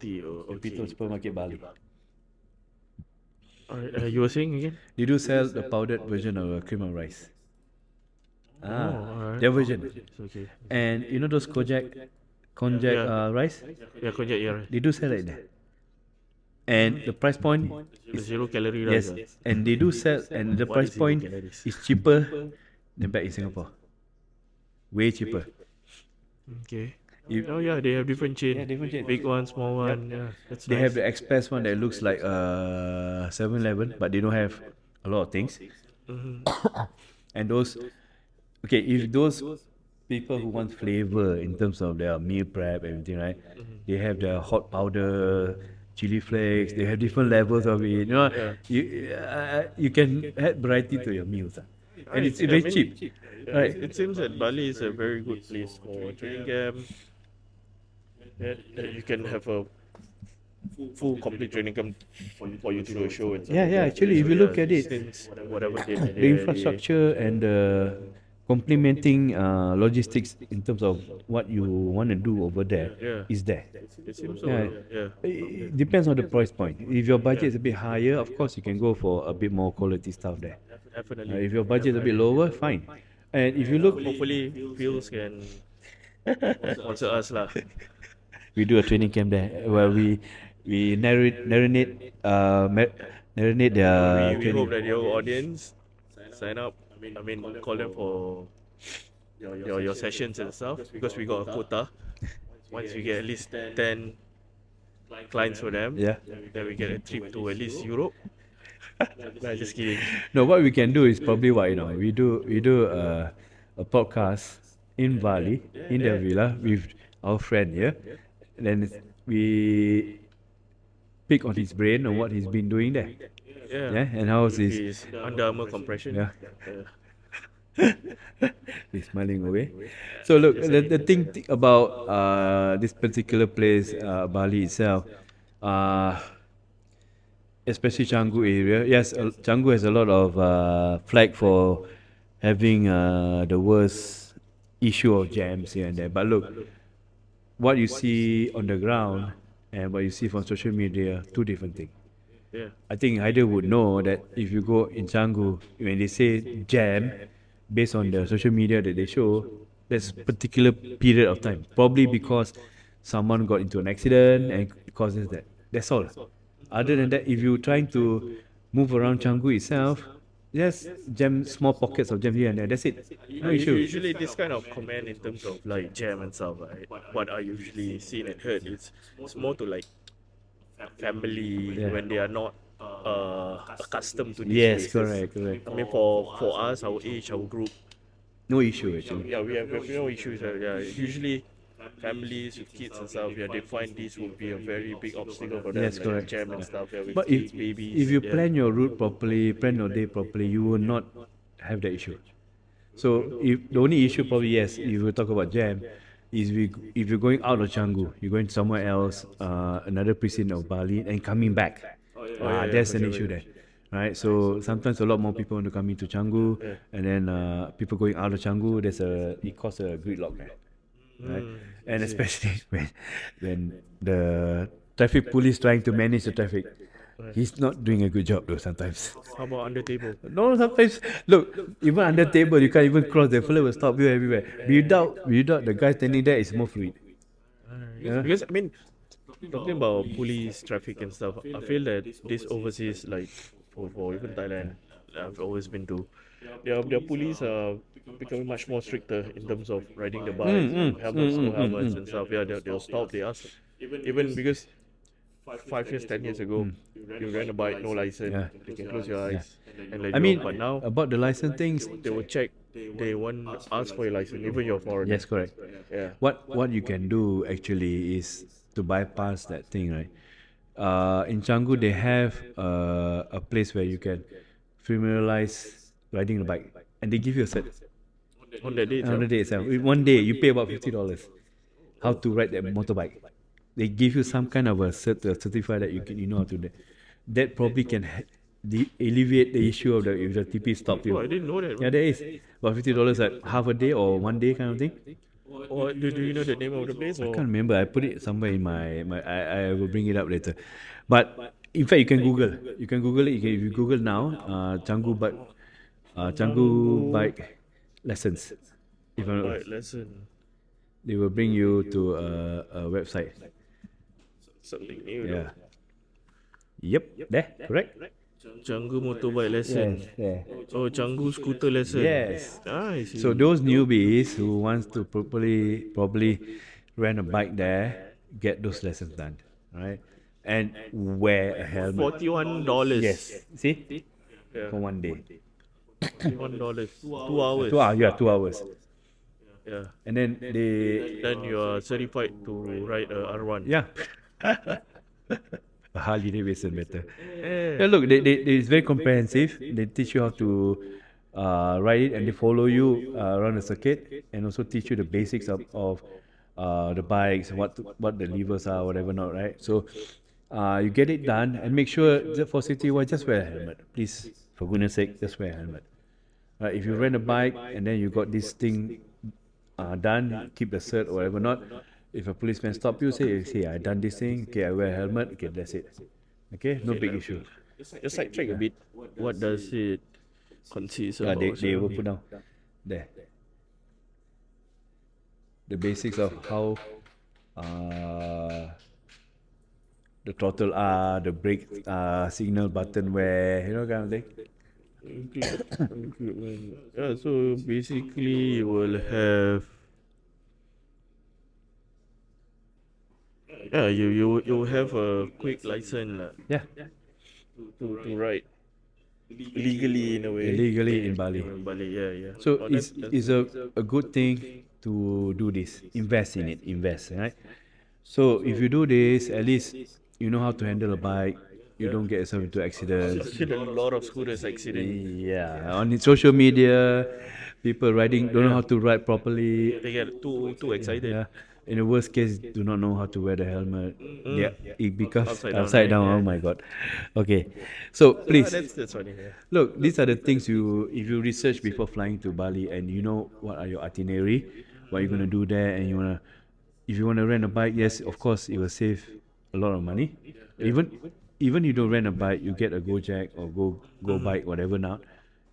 Speaker 2: Pepito
Speaker 1: Okay.
Speaker 2: Supermarket Bali.
Speaker 1: Alright. You were saying again?
Speaker 2: They do sell the powdered version of cream of rice.
Speaker 1: Oh, alright.
Speaker 2: Their version.
Speaker 1: It's okay.
Speaker 2: And you know those konjac
Speaker 1: Yeah.
Speaker 2: rice?
Speaker 1: Yeah, konjac. Yeah.
Speaker 2: They do sell it there. And the price point
Speaker 1: The
Speaker 2: is,
Speaker 1: 0 calorie
Speaker 2: yes,
Speaker 1: rice.
Speaker 2: and they do sell, and the
Speaker 1: What
Speaker 2: price
Speaker 1: is zero
Speaker 2: point
Speaker 1: calories?
Speaker 2: is cheaper than back in Singapore. Way cheaper.
Speaker 1: Okay.
Speaker 2: You,
Speaker 1: Oh yeah, they have different chain.
Speaker 2: Yeah, different chain.
Speaker 1: Big one, small one. Yeah, that's
Speaker 2: they
Speaker 1: nice.
Speaker 2: have the express one that looks like 7-Eleven, but they don't have a lot of things. And those, okay, if those people who want flavor in terms of their meal prep, everything, right? They have the hot powder, chili flakes. They have different levels of it. You know, you can add variety to your meals, and it's
Speaker 1: I
Speaker 2: very
Speaker 1: mean,
Speaker 2: cheap, right?
Speaker 1: It seems that Bali is a very good place for training camp. That you can have a full complete training camp for you to do a show and stuff.
Speaker 2: Yeah,
Speaker 1: like
Speaker 2: yeah.
Speaker 1: that.
Speaker 2: Actually, if
Speaker 1: So,
Speaker 2: you look
Speaker 1: yeah,
Speaker 2: at it,
Speaker 1: since whatever
Speaker 2: the infrastructure and the complementing logistics in terms of what you want to do over there
Speaker 1: Yeah.
Speaker 2: is there.
Speaker 1: It seems so.
Speaker 2: Yeah.
Speaker 1: Yeah.
Speaker 2: It depends on the price point. If your budget is a bit higher, of course you can go for a bit more quality stuff there.
Speaker 1: Definitely.
Speaker 2: If your budget is a bit lower, fine. And if you look,
Speaker 1: Hopefully, Fields can sponsor us lah.
Speaker 2: we do a training camp there where we narrate their
Speaker 1: We hope that your audience sign up. I mean, call them for your sessions and stuff because we got a quota. Once we get at least 10 clients for them,
Speaker 2: Yeah.
Speaker 1: then we get a trip to at least Europe. Nah, just kidding.
Speaker 2: No, what we can do is probably what we do a podcast in Bali in the villa with our friend here. Then we pick on his brain on what he's been doing there.
Speaker 1: Yeah.
Speaker 2: And how's his
Speaker 1: His Under Armour compression.
Speaker 2: Yeah.
Speaker 1: Yeah.
Speaker 2: he's smiling away. So look, the thing about this particular place, Bali itself, especially Canggu area. Yes, Canggu has a lot of flag for having the worst issue of jams here and there. But look, what you see on the ground and what you see from social media, two different things.
Speaker 1: Yeah.
Speaker 2: I think Haider would know that if you go in Canggu, when they say jam, based on the social media that they show, there's a particular period of time. Probably because someone got into an accident and causes that. That's all. Other than that, if you're trying to move around Canggu itself, just jam, small pockets of jam here and there. That's it. No issue.
Speaker 1: Usually, this kind of comment in terms of like jam and stuff, right? What I usually seen and heard, it's more to like family when they are not accustomed to this.
Speaker 2: Yes,
Speaker 1: places.
Speaker 2: correct.
Speaker 1: I mean, for us, our age, our group,
Speaker 2: No issue actually.
Speaker 1: yeah, we have no issues. Yeah, usually families with kids and stuff, yeah, they find this would be a very big obstacle for them,
Speaker 2: Yes,
Speaker 1: like the
Speaker 2: correct.
Speaker 1: jam and stuff, yeah, with
Speaker 2: But if
Speaker 1: kids, babies,
Speaker 2: if you
Speaker 1: yeah.
Speaker 2: plan your route properly, plan your day properly, you will not have that issue. So if the only issue probably yes, if we talk about jam, is if you're going out of Canggu, you're going somewhere else, another precinct of Bali, and coming back,
Speaker 1: Oh yeah, yeah,
Speaker 2: there's
Speaker 1: for
Speaker 2: an
Speaker 1: sure,
Speaker 2: issue
Speaker 1: yeah.
Speaker 2: there, right? So sometimes a lot more people want to come into Canggu,
Speaker 1: Yeah.
Speaker 2: and then people going out of Canggu, it causes a gridlock there, right?
Speaker 1: I
Speaker 2: And
Speaker 1: see.
Speaker 2: especially when the traffic police trying to manage the traffic,
Speaker 1: Right.
Speaker 2: he's not doing a good job though sometimes.
Speaker 1: How about under table?
Speaker 2: No, sometimes look, even under table you can't even cross. The fella will stop you everywhere. Without the guy standing there is more fluid. Yeah.
Speaker 1: Because I mean, talking about police traffic and stuff, I feel that this overseas, like for even Thailand, I've always been to, their police are becoming much more stricter in terms of riding the bikes, helmets, no helmets and stuff. Yeah, they'll stop. They ask, even because 5 years, 10 years ago, you rent a bike, no license,
Speaker 2: Yeah.
Speaker 1: they can close your
Speaker 2: Yeah.
Speaker 1: eyes and let
Speaker 2: I
Speaker 1: you
Speaker 2: mean,
Speaker 1: off. But now
Speaker 2: about the license things,
Speaker 1: they will check. They won't ask for your license, even you're a foreigner.
Speaker 2: yes, correct.
Speaker 1: Yeah.
Speaker 2: What you can do actually is to bypass that thing, right? In Canggu, they have a place where you can familiarize riding the bike, and they give you a set
Speaker 1: On that day
Speaker 2: on
Speaker 1: itself.
Speaker 2: the day itself. One day, you pay about $50. How to ride that motorbike? They give you some kind of a certify that you know how to do. That probably can alleviate the issue of the if the TP stop
Speaker 1: Oh, I
Speaker 2: you.
Speaker 1: didn't know that.
Speaker 2: Yeah, there is about $50 at half a day or one day kind of thing.
Speaker 1: Or do you know the name of the place?
Speaker 2: I
Speaker 1: Or
Speaker 2: can't remember. I put it somewhere in my I will bring it up later. But in fact, you can Google. You can Google it. If you Google now, Canggu
Speaker 1: Canggu
Speaker 2: bike lessons. If I'm not wrong,
Speaker 1: bike lesson.
Speaker 2: they will bring you to a website.
Speaker 1: Something new.
Speaker 2: Yeah.
Speaker 1: Though.
Speaker 2: Yep. There. Correct.
Speaker 1: Canggu motorbike lesson.
Speaker 2: Yes. There.
Speaker 1: Oh, Canggu scooter lesson.
Speaker 2: Yes.
Speaker 1: I see.
Speaker 2: So those newbies who wants to probably rent a bike there, get those lessons done, right? And wear a helmet.
Speaker 1: $41.
Speaker 2: Yes. See,
Speaker 1: Yeah.
Speaker 2: for one day.
Speaker 1: $41. 2 hours.
Speaker 2: 2 hours. Yeah, 2 hours.
Speaker 1: Yeah.
Speaker 2: And then they
Speaker 1: Then you are certified to ride a R1.
Speaker 2: yeah. A Harley Davidson better.
Speaker 1: Yeah.
Speaker 2: Yeah, look, it's very comprehensive. They teach you how to ride it, and they follow you around the circuit, and also teach you the basics of the bikes, what the levers are, whatever not, right? So you get it done, and make sure that for safety, wise, just wear a helmet, please. For goodness sake, just wear a helmet. Right? If you rent a bike and then you got this thing done, keep the cert or whatever not. If a policeman stop you, say, I done this thing. Okay, I wear a helmet. Okay, that's it. Okay, no big issue.
Speaker 1: Just like check a bit. What does it consist of?
Speaker 2: They will put down there the basics of how the throttle are, the brake signal button where, kind of thing.
Speaker 1: Equipment. Yeah, so basically you will have you will have a quick license lah,
Speaker 2: Yeah,
Speaker 1: to ride legally in a way.
Speaker 2: illegally in Bali.
Speaker 1: In Bali, yeah.
Speaker 2: So
Speaker 1: Oh,
Speaker 2: it's a good thing to do this. Invest in it. Invest, right? So if you do this, at least you know how to handle a bike. You don't get yourself into accidents.
Speaker 1: I've seen a lot of scooters accident.
Speaker 2: Yeah, on social media, people riding don't know how to ride properly.
Speaker 1: They get too excited.
Speaker 2: Yeah. In the worst case, do not know how to wear the helmet. Yeah, it becomes
Speaker 1: Upside
Speaker 2: upside
Speaker 1: down,
Speaker 2: down.
Speaker 1: right?
Speaker 2: Oh my god. Okay, so please
Speaker 1: That's funny. Yeah.
Speaker 2: look. These are the things if you research before flying to Bali, and you know what are your itinerary, what you're gonna do there, and if you wanna rent a bike, yes, of course, it will save a lot of money. Even you don't rent a bike, you get a Gojek or Go bike, whatever now,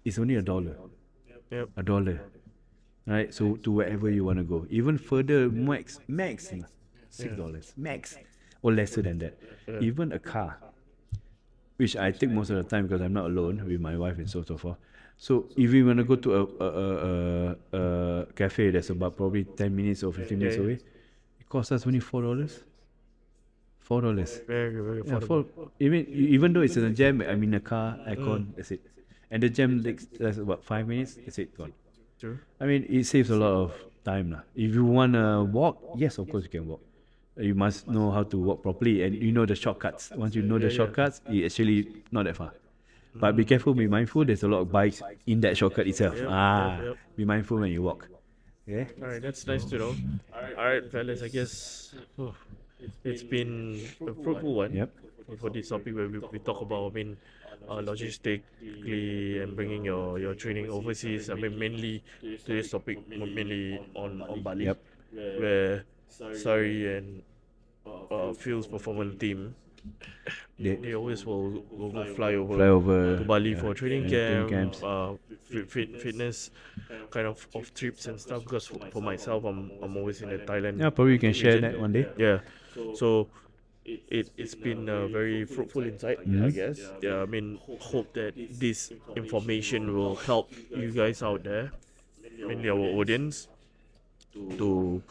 Speaker 2: it's only $1.
Speaker 1: Yep.
Speaker 2: $1. Right? So to wherever you want to go. Even further, max $6. Max. Or lesser than that. Even a car, which I take most of the time because I'm not alone with my wife and so forth. So if you want to go to a cafe that's about probably 10 minutes or 15 minutes away, it costs us only $4. $4.
Speaker 1: Very
Speaker 2: Yeah,
Speaker 1: affordable.
Speaker 2: even though it's in a jam, I'm in a car, aircon, that's it. And the jam takes about 5 minutes, that's it, gone.
Speaker 1: True.
Speaker 2: I mean, it saves a lot of time. Lah. If you want to walk, yes, of course you can walk. You must know how to walk properly and you know the shortcuts. Once you know
Speaker 1: Yeah,
Speaker 2: the
Speaker 1: yeah.
Speaker 2: shortcuts, it actually not that far. But be
Speaker 1: Mm.
Speaker 2: careful, be mindful. There's a lot of bikes in that shortcut itself.
Speaker 1: Yep, yep,
Speaker 2: Ah,
Speaker 1: yep.
Speaker 2: be mindful when you walk. Okay.
Speaker 1: All right, that's nice to know. All right, fellas, I guess it's been a fruitful one
Speaker 2: Yep.
Speaker 1: for this topic where we talk about, I mean, logistically and bringing your training overseas. I mean, mainly today's topic, mainly on Bali,
Speaker 2: Yep.
Speaker 1: where Sari and Phil's performance team,
Speaker 2: They
Speaker 1: they always will go fly
Speaker 2: fly
Speaker 1: over
Speaker 2: over
Speaker 1: to Bali for training
Speaker 2: training
Speaker 1: camp,
Speaker 2: camps.
Speaker 1: fitness kind of trips and stuff. Because for myself, I'm always in the Thailand
Speaker 2: Yeah, probably you can share
Speaker 1: region.
Speaker 2: that one day.
Speaker 1: Yeah, so it's been a very fruitful insight, I
Speaker 2: Mhm.
Speaker 1: guess. Yeah, I mean, hope that this information will help you guys out there, mainly our audience, to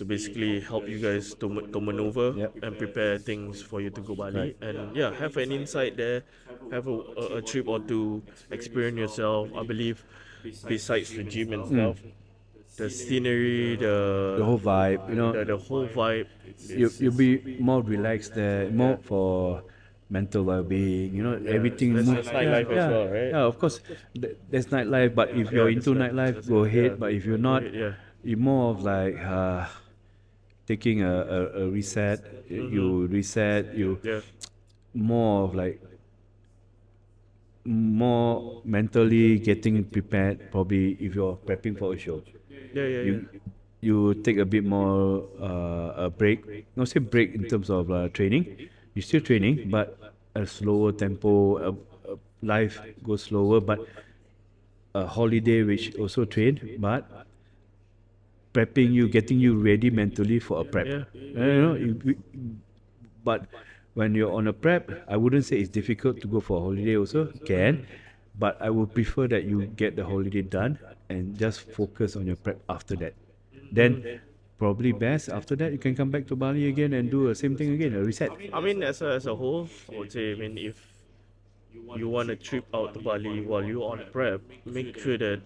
Speaker 1: basically help you guys to maneuver
Speaker 2: Yep.
Speaker 1: and prepare things for you to go Bali.
Speaker 2: Correct.
Speaker 1: And yeah, have an insight there, have a trip or two, experience yourself. I believe besides the gym and
Speaker 2: Mm.
Speaker 1: stuff, the scenery,
Speaker 2: The whole vibe,
Speaker 1: the whole vibe
Speaker 2: you'll
Speaker 1: is
Speaker 2: be more relaxed there,
Speaker 1: yeah,
Speaker 2: more for mental well-being.
Speaker 1: yeah.
Speaker 2: Everything move.
Speaker 1: There's
Speaker 2: Yeah,
Speaker 1: nightlife as
Speaker 2: yeah,
Speaker 1: well, right?
Speaker 2: yeah. Of course, there's nightlife, but if you're
Speaker 1: Yeah,
Speaker 2: into nightlife,
Speaker 1: that's
Speaker 2: go
Speaker 1: it. Yeah,
Speaker 2: ahead. But if you're
Speaker 1: go
Speaker 2: not,
Speaker 1: ahead. Yeah.
Speaker 2: you're more of like taking a reset.
Speaker 1: Mm-hmm.
Speaker 2: You reset. You
Speaker 1: Yeah.
Speaker 2: more of like more mentally getting prepared. Probably if you're prepping for a show,
Speaker 1: Yeah, yeah, yeah.
Speaker 2: you you take a bit more a break. Not say break in terms of training. You're still training, but a slower tempo. Life goes slower, but a holiday which also train, but prepping you, getting you ready mentally for a prep.
Speaker 1: Yeah,
Speaker 2: You
Speaker 1: yeah,
Speaker 2: know,
Speaker 1: yeah, yeah.
Speaker 2: but when you're on a prep, I wouldn't say it's difficult to go for a holiday. Also can,
Speaker 1: Mm-hmm.
Speaker 2: but I would prefer that you get the holiday done and just focus on your prep after that. Then
Speaker 1: Mm-hmm.
Speaker 2: probably best after that you can come back to Bali again and do the same thing again, a reset.
Speaker 1: I mean, as a whole, I would say, I mean, if you want a trip out to Bali while you're on prep, make sure that,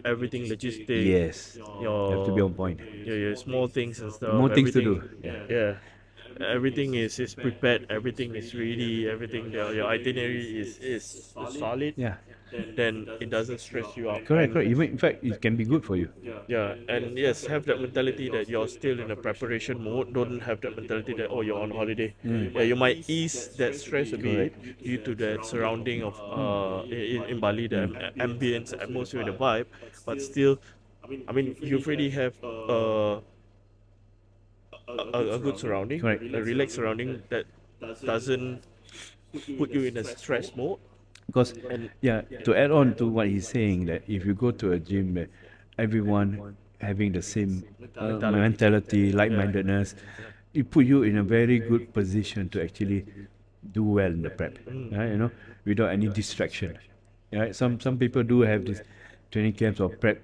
Speaker 1: everything logistic,
Speaker 2: Yes, you have to be
Speaker 1: your
Speaker 2: on point.
Speaker 1: your small things and stuff,
Speaker 2: More things to
Speaker 1: everything,
Speaker 2: do. Yeah.
Speaker 1: yeah, everything is prepared, everything is ready, everything your itinerary is solid,
Speaker 2: Yeah.
Speaker 1: then it doesn't stress you out.
Speaker 2: Correct,
Speaker 1: And
Speaker 2: correct. Even in fact, it can be good for you.
Speaker 1: yeah, and yes, have that mentality that you're still in a preparation mode. Don't have that mentality that, oh, you're on holiday. Yeah, you might ease that stress a bit
Speaker 2: Correct.
Speaker 1: due to that surrounding of in Bali, the ambience, atmosphere, the vibe. But still, I mean, you already have a good surrounding,
Speaker 2: Correct.
Speaker 1: a relaxed surrounding that doesn't put you in a stress mode.
Speaker 2: Because,
Speaker 1: And
Speaker 2: yeah, to add on to what he's saying, that if you go to a gym where everyone having the same
Speaker 1: mentality,
Speaker 2: mentality,
Speaker 1: yeah,
Speaker 2: like-mindedness, it put you in a very good position to actually do well in the prep,
Speaker 1: mm,
Speaker 2: right? Without any distraction. Right? Some people do have this training camps or prep.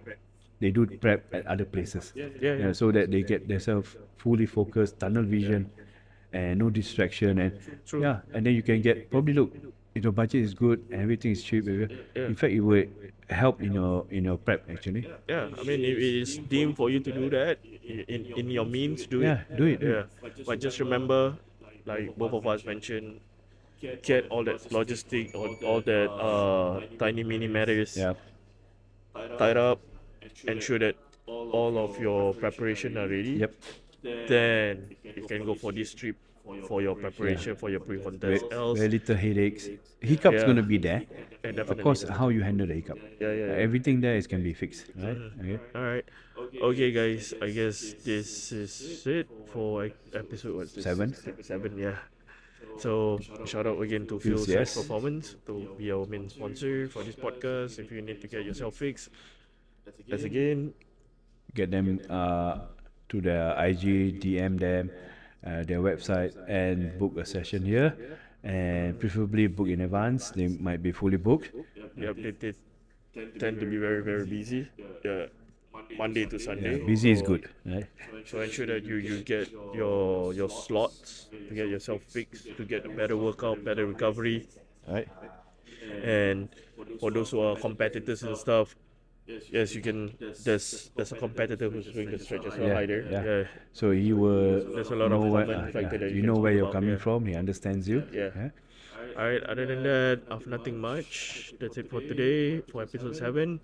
Speaker 2: They do prep at other places,
Speaker 1: yeah, yeah,
Speaker 2: so that they get themselves fully focused, tunnel vision, and no distraction. And
Speaker 1: true,
Speaker 2: yeah, and then you can get probably look if your budget is good and everything is cheap.
Speaker 1: yeah.
Speaker 2: In fact, it will help in your prep actually.
Speaker 1: Yeah, I mean, if it is deemed for you to do that, in your means, do it.
Speaker 2: Yeah, do it, do it.
Speaker 1: Yeah, but just remember, like both of us mentioned, get all that logistic or all that tiny mini matters
Speaker 2: Yeah,
Speaker 1: tied up, ensure that all of your preparation are ready.
Speaker 2: yep.
Speaker 1: Then you can go for this trip for your
Speaker 2: Yeah,
Speaker 1: preparation for your
Speaker 2: very,
Speaker 1: pre-contest.
Speaker 2: very
Speaker 1: Else,
Speaker 2: little headaches. Hiccups
Speaker 1: yeah,
Speaker 2: gonna be there.
Speaker 1: yeah,
Speaker 2: Of
Speaker 1: definitely.
Speaker 2: course, how you handle the hiccup.
Speaker 1: Yeah, yeah, yeah.
Speaker 2: Everything there is can be fixed, right?
Speaker 1: Mhm.
Speaker 2: Okay.
Speaker 1: All right. Okay, guys. I guess this is it for episode. What's this?
Speaker 2: 7.
Speaker 1: 7. Yeah. So shout out again to Phil
Speaker 2: Phil's,
Speaker 1: Sex
Speaker 2: yes.
Speaker 1: Performance to be our main sponsor for this podcast. If you need to get yourself fixed, that's again.
Speaker 2: Get them to their IG, DM them, their website, and book a session here. And preferably book in advance. They might be fully booked.
Speaker 1: Yep, they tend to be very busy. Yeah, Monday to
Speaker 2: Yeah,
Speaker 1: Sunday.
Speaker 2: busy is
Speaker 1: So
Speaker 2: good, right?
Speaker 1: so ensure that you get your slots to get yourself fixed, to get a better workout, better recovery.
Speaker 2: Right.
Speaker 1: And for those who are competitors and stuff, Yes, you can. There's a competitor who's doing the stretch as well,
Speaker 2: Yeah,
Speaker 1: either.
Speaker 2: yeah.
Speaker 1: Yeah.
Speaker 2: So he will
Speaker 1: There's a lot of
Speaker 2: know where,
Speaker 1: common factor that you
Speaker 2: you
Speaker 1: can
Speaker 2: know where
Speaker 1: speak
Speaker 2: you're
Speaker 1: about.
Speaker 2: coming
Speaker 1: Yeah.
Speaker 2: from. He understands you.
Speaker 1: Yeah.
Speaker 2: Yeah.
Speaker 1: All right. Other than that, I've nothing much. That's it for today for episode 7.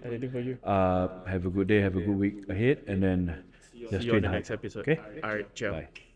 Speaker 1: Anything for you?
Speaker 2: Have a good day. Have a good week ahead, and then
Speaker 1: See
Speaker 2: just
Speaker 1: you on
Speaker 2: train
Speaker 1: the
Speaker 2: hard.
Speaker 1: next episode.
Speaker 2: Okay.
Speaker 1: All right. Ciao.
Speaker 2: Bye.